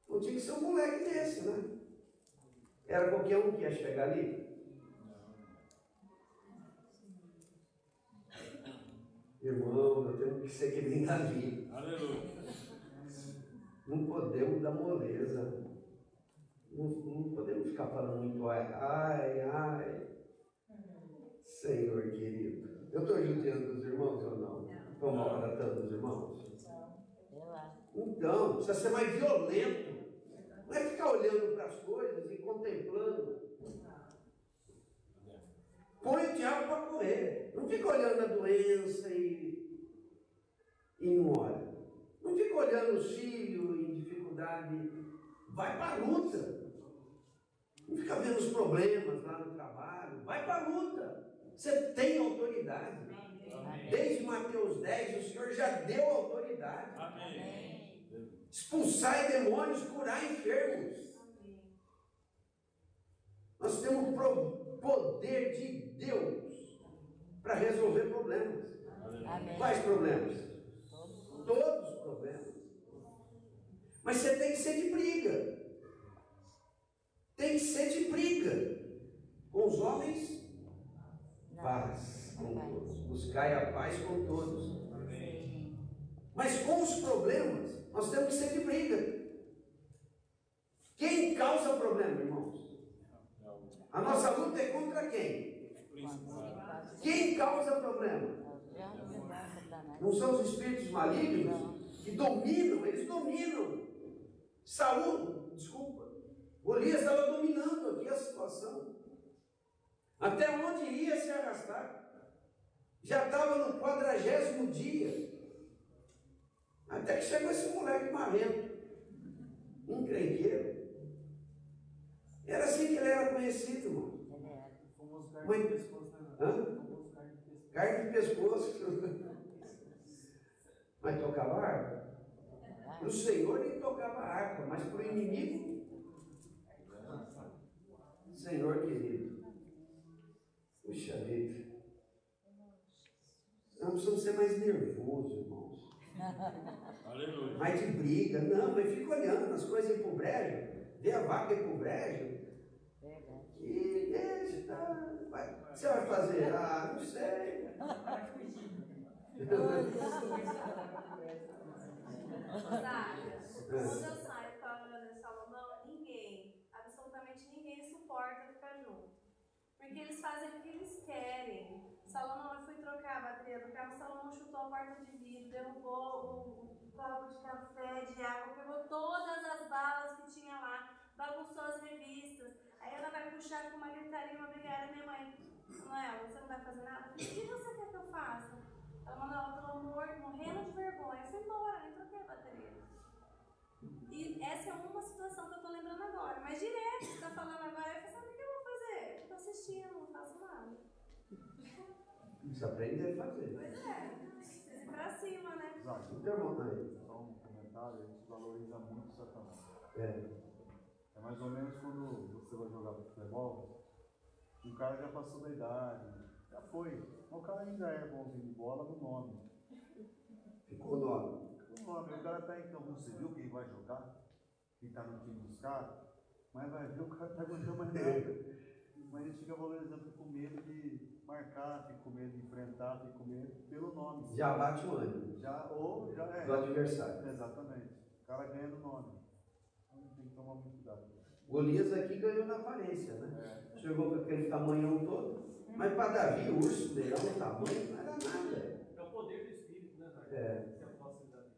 [SPEAKER 1] Não tinha que ser um moleque desse, né? Era qualquer um que ia chegar ali. Irmão, nós temos que ser que nem Davi.
[SPEAKER 2] Aleluia.
[SPEAKER 1] Não podemos dar moleza. Não podemos ficar falando muito ai. Senhor querido. Eu estou judiando os irmãos ou não? Estou maltratando os irmãos? Então, precisa ser mais violento. Não é ficar olhando para as coisas e contemplando. Põe o diabo para correr. Não fica olhando a doença e não olha. Não fica olhando os filhos em dificuldade. Vai para a luta. Não fica vendo os problemas lá no trabalho. Vai para a luta. Você tem autoridade. Amém. Desde Mateus 10, o Senhor já deu autoridade.
[SPEAKER 2] Amém.
[SPEAKER 1] Expulsar demônios, curar enfermos. Nós temos poder de Deus para resolver problemas.
[SPEAKER 5] Amém.
[SPEAKER 1] Quais problemas? Todos os problemas. Mas você tem que ser de briga. Tem que ser de briga. Com os homens, paz com todos. Buscai a paz com todos. Mas com os problemas, nós temos que ser de briga. Quem causa problema, irmãos? A nossa luta é contra quem? Quem causa problema? Não são os espíritos malignos que dominam, eles dominam. Golias estava dominando aqui a situação. Até onde ia se arrastar? Já estava no 40º dia. Até que chegou esse moleque marrento, encrenqueiro. Era assim que ele era conhecido, irmão. Carne de pescoço. Carne de pescoço. Mas tocava harpa. Para o Senhor ele tocava harpa, mas para o inimigo, Senhor querido. Puxa vida. Nós precisamos ser mais nervosos, irmãos.
[SPEAKER 2] Aleluia.
[SPEAKER 1] Mais de briga. Não, mas fica olhando as coisas ir pro brejo. Vê a vaca ir pro brejo. E deixa, tá. Você vai fazer? Ah, não sei.
[SPEAKER 6] Quando eu saio para suporta ficar junto. Porque eles fazem o que eles querem. Salomão, eu fui trocar a bateria do carro, Salomão chutou a porta de vidro, derrubou o copo de café, de água, pegou todas as balas que tinha lá, bagunçou as revistas. Aí ela vai puxar com uma gritaria, uma brigada, minha mãe, Manuela, você não vai fazer nada? Eu falei, o que você quer que eu faça? Ela, Manuela, eu tô morrendo de vergonha. Eu fui embora, nem troquei a bateria. E essa é uma situação que eu tô lembrando agora. Mas direto, você tá falando agora, eu falei, sabe o que eu vou fazer? Eu tô assistindo, não faço nada.
[SPEAKER 1] Precisa aprender a fazer.
[SPEAKER 6] Pois é, pra cima, né?
[SPEAKER 4] Exato.
[SPEAKER 1] Então, aí.
[SPEAKER 4] Só um comentário, a gente valoriza muito Satanás.
[SPEAKER 1] É.
[SPEAKER 4] É mais ou menos quando você vai jogar futebol, o cara já passou da idade, já foi. O cara ainda é bonzinho de bola no nome.
[SPEAKER 1] Ficou o nome.
[SPEAKER 4] O nome, o cara tá então, você viu quem vai jogar? Quem tá no time dos caras? Mas vai ver, o cara tá aguentando mais nada. Mas a gente fica valorizando, fica com medo de marcar, fica com medo de enfrentar, fica com medo pelo nome.
[SPEAKER 1] Já bate o ânimo.
[SPEAKER 4] Já é.
[SPEAKER 1] Do adversário.
[SPEAKER 4] Exatamente. O cara ganha no nome. Então tem que tomar muito cuidado.
[SPEAKER 1] Golias aqui ganhou na aparência, né? Chegou com aquele tamanhão todo. Mas para Davi, o urso, leão, o tamanho, não era nada.
[SPEAKER 7] É o poder do Espírito, né, Davi?
[SPEAKER 1] É.
[SPEAKER 7] É a posse de Davi.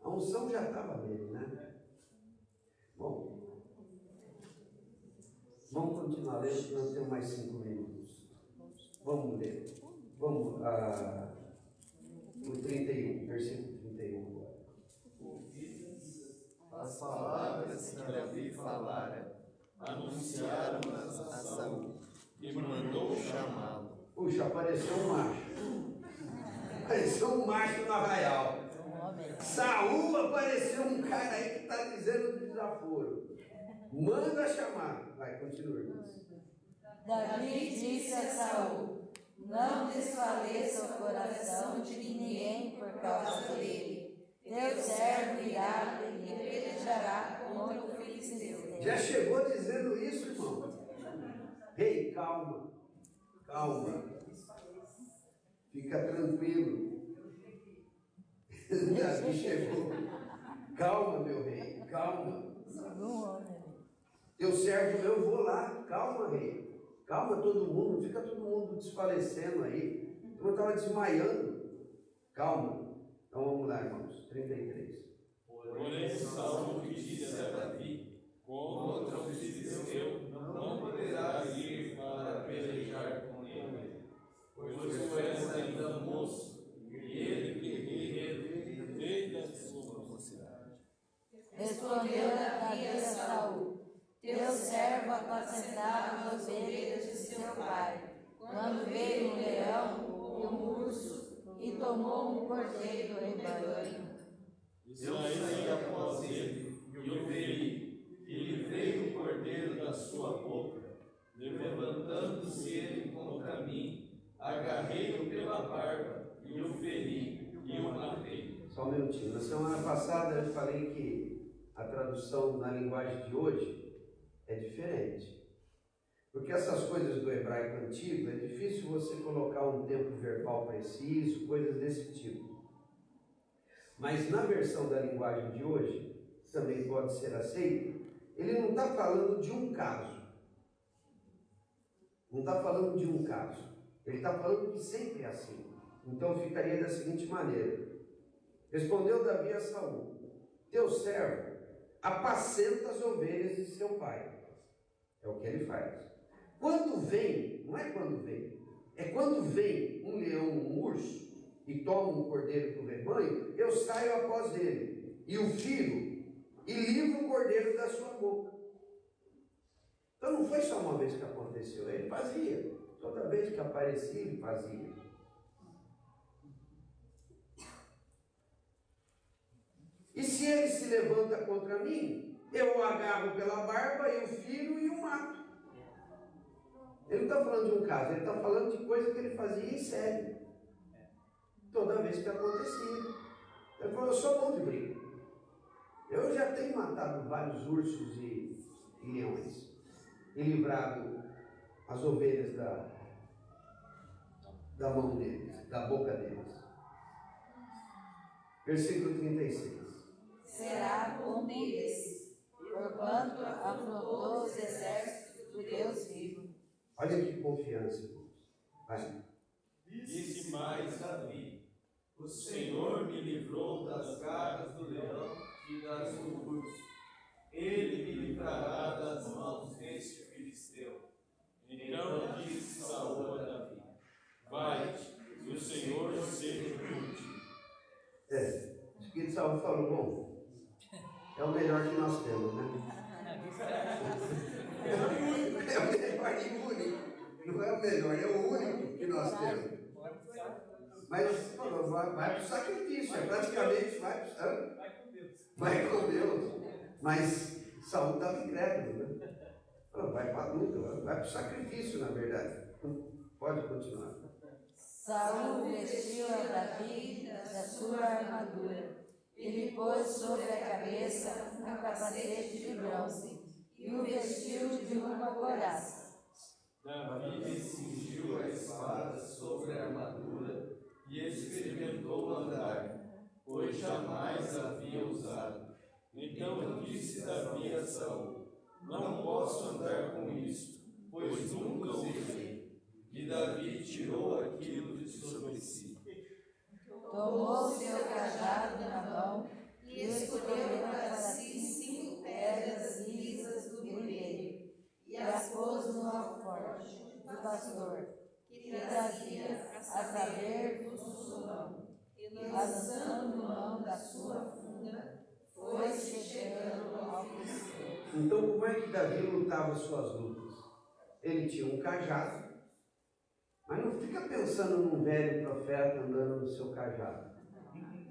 [SPEAKER 1] A unção já estava nele, né? Bom, vamos continuar lendo, que nós temos mais 5 minutos. Vamos ler. Vamos o 31, versículo 31 agora.
[SPEAKER 2] As palavras que Davi falara, anunciaram-nas a Saul, e mandou chamá-lo.
[SPEAKER 1] Puxa, apareceu um macho. Apareceu um macho no arraial. Saul, apareceu um cara aí que está dizendo desaforo. Manda chamar. Vai, continua, irmãos.
[SPEAKER 5] Davi disse a Saul: não desfaleça o coração de ninguém por causa dele. Teu servo irá e pelejará contra o filisteu.
[SPEAKER 1] Já chegou dizendo isso, irmão? Ei, calma. Calma. Fica tranquilo. Davi chegou. Calma, meu rei. Calma. Teu servo, eu vou lá. Calma, rei. Calma todo mundo. Não fica todo mundo desfalecendo aí. Eu estava desmaiando. Calma. Então vamos lá, irmãos. 33.
[SPEAKER 2] Porém, Saul disse a Davi: contra o filisteu não poderás ir para pelejar com ele, pois tu és ainda moço, e ele guerreiro desde a sua mocidade.
[SPEAKER 5] Respondeu Davi a Saul: teu servo apacentava as ovelhas de seu pai, quando veio um leão e um urso, e tomou um cordeiro do rebanho.
[SPEAKER 2] Eu saí após ele, e o feri, e livrei o cordeiro da sua boca. Levantando-se ele contra mim, agarrei-o pela barba, e o feri, e o matei.
[SPEAKER 1] Só um minutinho. Na semana passada eu falei que a tradução na linguagem de hoje é diferente. Porque essas coisas do hebraico antigo, é difícil você colocar um tempo verbal preciso, coisas desse tipo. Mas na versão da linguagem de hoje, também pode ser aceito, ele não está falando de um caso. Não está falando de um caso. Ele está falando que sempre é assim. Então ficaria da seguinte maneira: respondeu Davi a Saul: teu servo apacenta as ovelhas de seu pai. É o que ele faz. Quando vem, não é quando vem, é quando vem um leão, um urso, e toma um cordeiro do rebanho, eu saio após ele, e o firo, e livro o cordeiro da sua boca. Então não foi só uma vez que aconteceu, ele fazia. Toda vez que aparecia, ele fazia. E se ele se levanta contra mim, eu o agarro pela barba, eu firo e o mato. Ele não está falando de um caso, ele está falando de coisa que ele fazia em sério. Toda vez que acontecia. Ele falou: eu sou bom de briga. Eu já tenho matado vários ursos e leões. E livrado as ovelhas da mão deles, da boca deles. Versículo 36.
[SPEAKER 5] Será com deles, porquanto afrontou
[SPEAKER 1] Olha que confiança, irmãos. Vai.
[SPEAKER 2] Disse mais Davi: o Senhor me livrou das garras do leão e das do urso. Ele me livrará das mãos deste filisteu. Então disse Saul a Davi: vai-te, e o Senhor seja contigo.
[SPEAKER 1] O que Saul falou, bom, é o melhor que nós temos, né? É o melhor e único. Não é o melhor, é o único que nós temos. Mas falou, vai para o sacrifício, praticamente vai com Deus. Mas Saul estava incrédulo, né? Falou, vai para a luta, vai para o sacrifício, na verdade. Pode continuar.
[SPEAKER 5] Saul vestiu a Davi da sua armadura e lhe pôs sobre a cabeça um capacete de bronze e o vestiu de uma couraça.
[SPEAKER 2] Davi cingiu a espada sobre a armadura e experimentou andar, pois jamais havia usado. Então disse Davi a Saul: não posso andar com isto, pois nunca usei. E Davi tirou aquilo de sobre si.
[SPEAKER 5] Tomou seu cajado na mão e escolheu para si 5 pedras lisas do grileiro e as pôs no alforje do pastor, que trazia, a saber, do Sulão. E lançando mão da sua funda, foi chegando ao filisteu.
[SPEAKER 1] Então, como é que Davi lutava suas lutas? Ele tinha um cajado. Mas não fica pensando num velho profeta andando no seu cajado.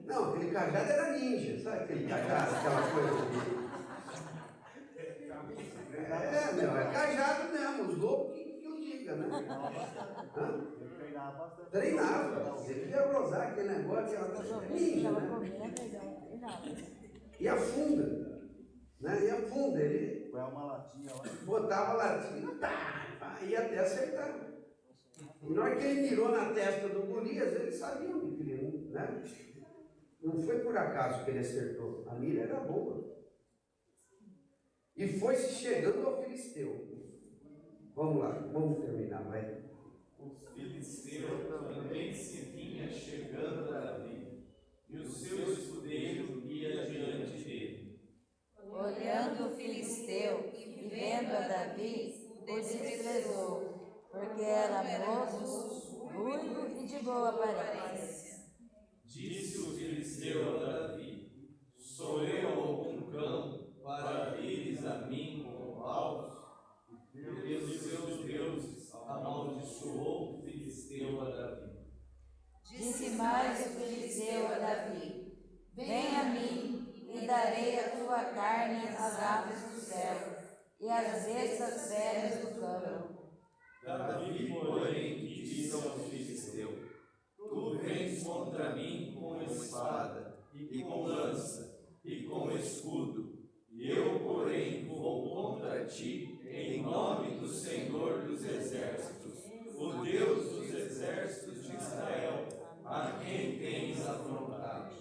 [SPEAKER 1] Não, aquele cajado era ninja, sabe aquele cajado, aquela coisa de... é cajado mesmo, os loucos que eu diga, né?
[SPEAKER 4] Ele treinava bastante.
[SPEAKER 1] Treinava, ele ia rodar aquele negócio, aquela ninja, né? E afunda, né? E afunda, ele
[SPEAKER 4] Foi uma latinha lá.
[SPEAKER 1] botava a latinha, ia até acertar. E na hora que ele mirou na testa do Golias, ele sabia onde queria, né? Não foi por acaso que ele acertou, a mira era boa. E foi se chegando ao filisteu. Vamos lá, vamos terminar, vai.
[SPEAKER 2] O filisteu também se vinha chegando a Davi, e o seu escudeiro ia diante dele.
[SPEAKER 5] Olhando o filisteu e vendo a Davi, o desprezou, porque era moço, ruivo e de boa aparência.
[SPEAKER 2] Disse o filisteu a Davi: sou eu algum cão para vires a mim com paus? E pelos seus deuses amaldiçoou o filisteu a Davi.
[SPEAKER 5] Disse mais o filisteu a Davi: vem a mim e darei a tua carne às aves do céu e às bestas feras do campo.
[SPEAKER 2] Davi, porém, disse ao filisteu: tu vens contra mim com espada, e com lança, e com escudo. Eu, porém, vou contra ti em nome do Senhor dos Exércitos, o Deus dos exércitos de Israel, a quem tens afrontado.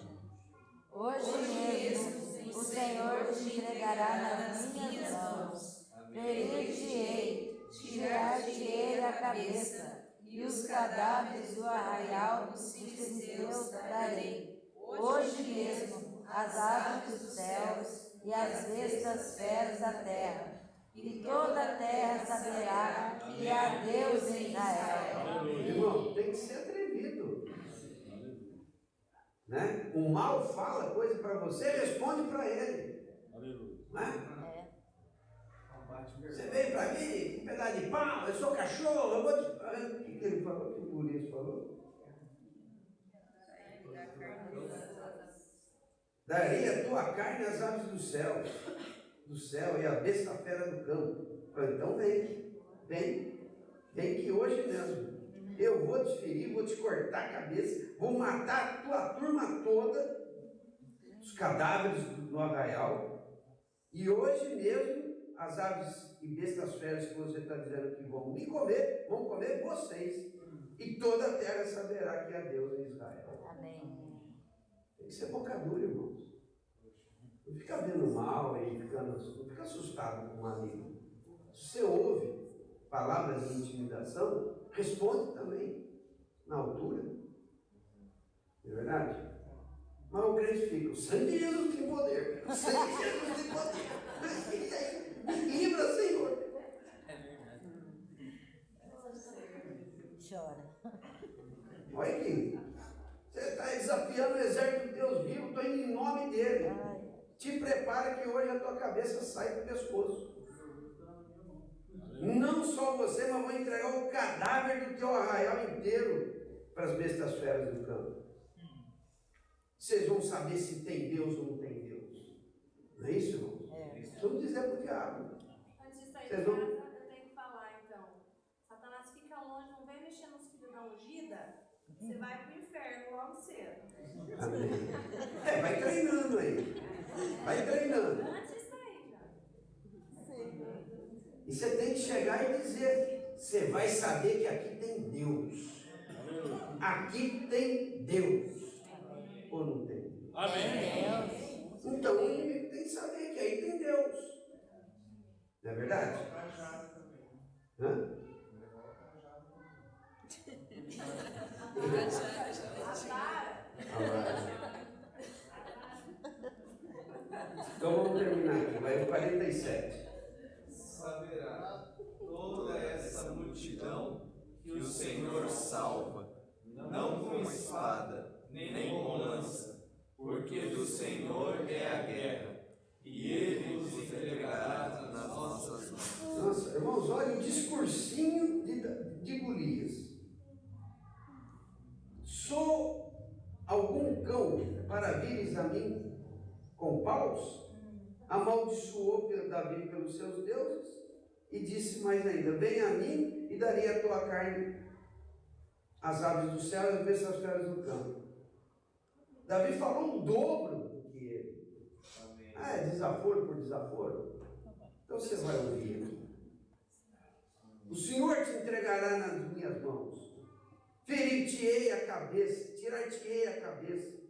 [SPEAKER 5] Hoje mesmo o Senhor te entregará nas minhas mãos. Ferir-te-ei, tirar-te-ei a cabeça, e os cadáveres do arraial dos filisteus darei. Hoje mesmo as aves dos céus e as bestas feras da terra, e toda a terra saberá que há Deus em Israel.
[SPEAKER 1] Irmão, tem que ser atrevido. Né? O mal fala coisa para você, responde para ele. Né? Você veio para mim, um pedaço de pau, eu sou cachorro, eu vou te... O que ele falou? O que o Golias falou? Darei a tua carne às aves do céu e a besta fera do campo. Então vem que hoje mesmo eu vou te ferir, vou te cortar a cabeça, vou matar a tua turma toda, os cadáveres no arraial, e hoje mesmo as aves e bestas feras que você está dizendo que vão me comer, vão comer vocês, e toda a terra saberá que há Deus em Israel.
[SPEAKER 5] Amém.
[SPEAKER 1] Tem que ser boca dura, irmãos. Não fica vendo mal e não fica assustado com um amigo. Se você ouve, palavras de intimidação, responde também, na altura. Não é verdade? Mas o crente fica, o sangue de Jesus tem poder, o sangue de Jesus tem poder. Me livra, Senhor.
[SPEAKER 5] Chora.
[SPEAKER 1] Olha aqui, você está desafiando o exército de Deus vivo, estou indo em nome dele. Te prepara que hoje a tua cabeça sai do pescoço. Não só você, mas vou entregar o cadáver do teu arraial inteiro para as bestas feras do campo. Vocês vão saber se tem Deus ou não tem Deus. Não é isso, irmão? Vamos dizer para o diabo.
[SPEAKER 6] Antes disso aí,
[SPEAKER 1] Vocês vão...
[SPEAKER 6] eu tenho que falar então. Satanás fica longe, não vem mexer nos filhos da ungida, você vai para o inferno logo cedo.
[SPEAKER 1] Amém. Vai treinando aí. Vai treinando.
[SPEAKER 6] Antes disso aí, já.
[SPEAKER 1] E você tem que chegar e dizer, você vai saber que aqui tem Deus. Aqui tem Deus. Ou não tem?
[SPEAKER 2] Amém.
[SPEAKER 1] Então o inimigo tem que saber que aí tem Deus. Não é verdade? Hã? Então vamos terminar aqui. Vai o 47.
[SPEAKER 2] Saberá toda essa multidão que o Senhor salva, não com espada, nem com lança, porque do Senhor é a guerra, e Ele os entregará nas nossas mãos.
[SPEAKER 1] Nossa, irmãos, olha o discursinho de Golias. Sou algum cão para vires a mim com paus? Amaldiçoou Davi pelos seus deuses e disse mais ainda: venha a mim e darei a tua carne às aves do céu e às bestas feras do campo. Davi falou o dobro do que ele. Ah, é desaforo por desaforo? Então você vai ouvir. O Senhor te entregará nas minhas mãos. Ferir-te-ei a cabeça, tirar-te-ei a cabeça.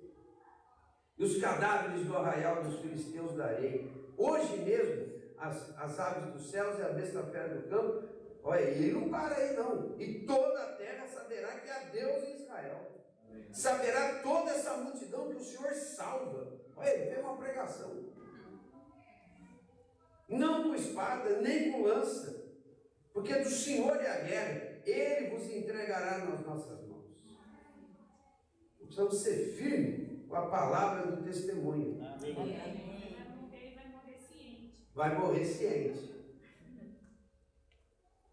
[SPEAKER 1] E os cadáveres do arraial dos filisteus darei. Hoje mesmo, as aves dos céus e a besta fera do campo. Olha, ele não para aí não. E toda a terra saberá que há Deus em Israel. Saberá toda essa multidão que o Senhor salva. Olha, ele fez uma pregação. Não com espada, nem com lança. Porque do Senhor é a guerra. Ele vos entregará nas nossas mãos. Precisamos ser firmes com a palavra do testemunho. Vai morrer ciente.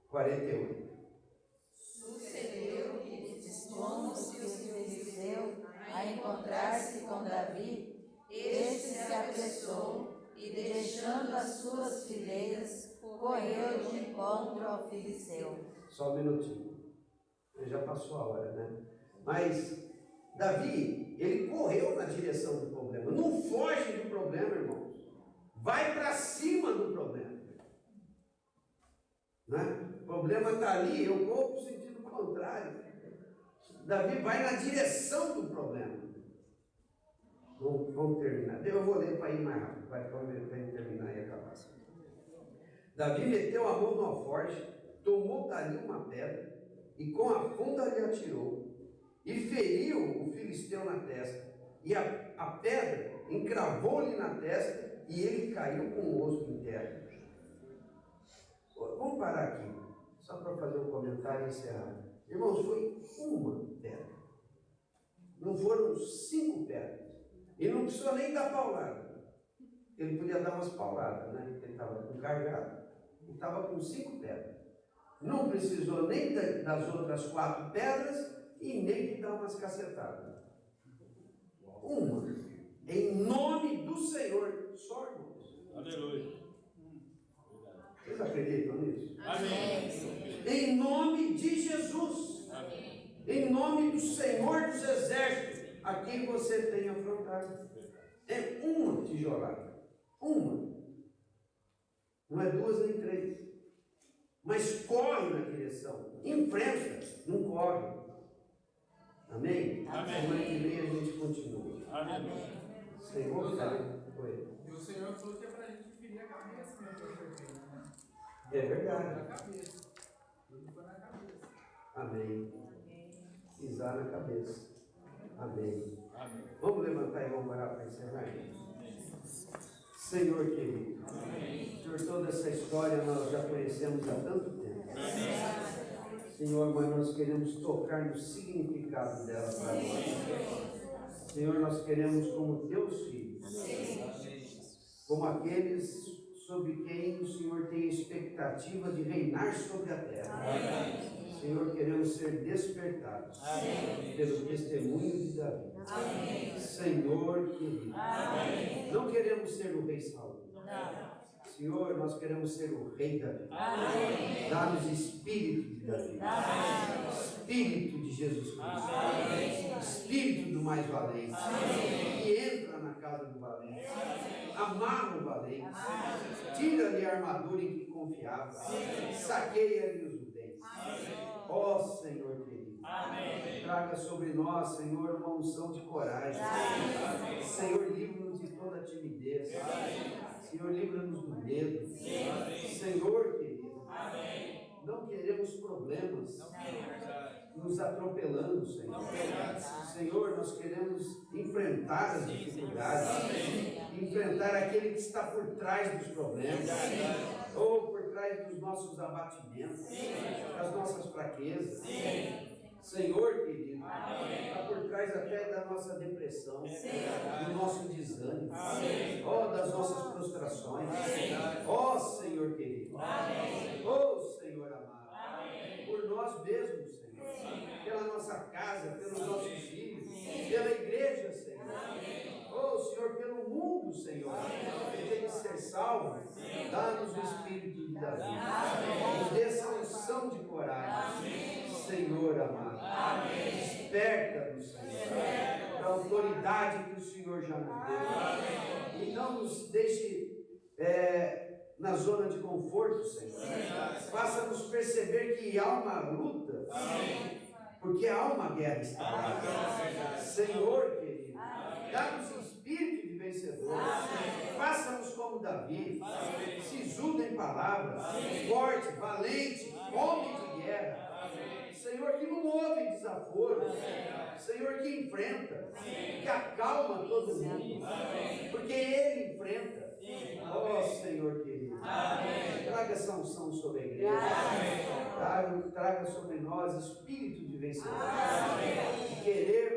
[SPEAKER 1] 48.
[SPEAKER 5] Sucedeu que, dispondo-se os filisteus a encontrar-se com Davi, este se apressou e, deixando as suas fileiras, correu de encontro ao filisteu.
[SPEAKER 1] Só um minutinho. Já passou a hora, né? Mas Davi, ele correu na direção do problema. Não foge do problema, irmãos. Vai para cima do problema. Né? O problema está ali, eu vou para o sentido contrário. Davi vai na direção do problema. Vamos terminar. Eu vou ler para ir mais rápido, para terminar e acabar. Davi meteu a mão no alforje, tomou dali uma pedra e com a funda lhe atirou e feriu o filisteu na testa. E a pedra encravou-lhe na testa e ele caiu com o rosto em terra. Vamos parar aqui, só para fazer um comentário e encerrar. Irmãos, foi uma pedra. Não foram 5 pedras. E não precisou nem dar paulada. Ele podia dar umas pauladas, né? Ele estava com cajado. Ele estava com 5 pedras. Não precisou nem das outras 4 pedras e nem de dar umas cacetadas. Uma. Em nome do Senhor. Só, irmãos.
[SPEAKER 2] Aleluia.
[SPEAKER 1] Vocês acreditam nisso?
[SPEAKER 2] Amém.
[SPEAKER 1] Em nome de Jesus.
[SPEAKER 2] Amém.
[SPEAKER 1] Em nome do Senhor dos Exércitos, a quem você tem afrontado. É uma tijolada. Uma. Não é 2 nem 3. Mas corre na direção. Enfrenta, não corre. Amém?
[SPEAKER 2] Amém.
[SPEAKER 1] Semana que vem a gente continua.
[SPEAKER 2] Amém.
[SPEAKER 1] Senhor, foi.
[SPEAKER 7] E o Senhor falou que é para a gente ferir a cabeça, né?
[SPEAKER 1] É verdade.
[SPEAKER 7] A cabeça.
[SPEAKER 1] Amém. Pisar na cabeça. Amém. Vamos levantar e vamos orar para encerrar. Senhor querido, Senhor, toda essa história nós já conhecemos há tanto tempo. Senhor, mas nós queremos tocar no significado dela para nós. Senhor, nós queremos, como teus filhos, como aqueles sobre quem o Senhor tem expectativa de reinar sobre a terra. Senhor, queremos ser despertados pelo testemunho de Davi. Senhor querido, não queremos ser o rei Saul. Senhor, nós queremos ser o rei Davi. Dá-nos espírito de Davi, espírito de Jesus Cristo, espírito do mais valente, que entra na casa do valente, amarra o valente, tira-lhe a armadura em que confiava, saqueia-lhe os dentes. Ó Senhor querido, traga sobre nós, Senhor, uma unção de coragem. Senhor, livra-nos de toda timidez. Senhor, livra-nos do medo. Senhor querido, não queremos problemas nos atropelando, Senhor. Senhor, nós queremos enfrentar as dificuldades, enfrentar aquele que está por trás dos problemas, ou por trás dos nossos abatimentos, das nossas fraquezas. Senhor querido, está por trás até da nossa depressão, do nosso desânimo, das nossas frustrações. Senhor querido, Senhor amado, por nós mesmos, Senhor, pela nossa casa, pelos nossos filhos, pela igreja, Senhor. Senhor, pelo mundo, Senhor, que tem que ser salvo, dá-nos o espírito de Davi, nos dê essa unção de coragem, Senhor amado. Desperta-nos, Senhor, da autoridade que o Senhor já nos deu, e não nos deixe na zona de conforto, Senhor. Faça-nos perceber que há uma luta, porque há uma guerra instalada. Senhor querido, dá-nos espírito de vencedor. Faça-nos como Davi, sisudo em palavras, forte, valente, homem de guerra. Senhor, que não ouve desaforo. Senhor, que enfrenta, que acalma todo mundo, porque Ele enfrenta. Senhor querido, traga essa unção sobre a igreja, traga sobre nós espírito de vencedor, de querer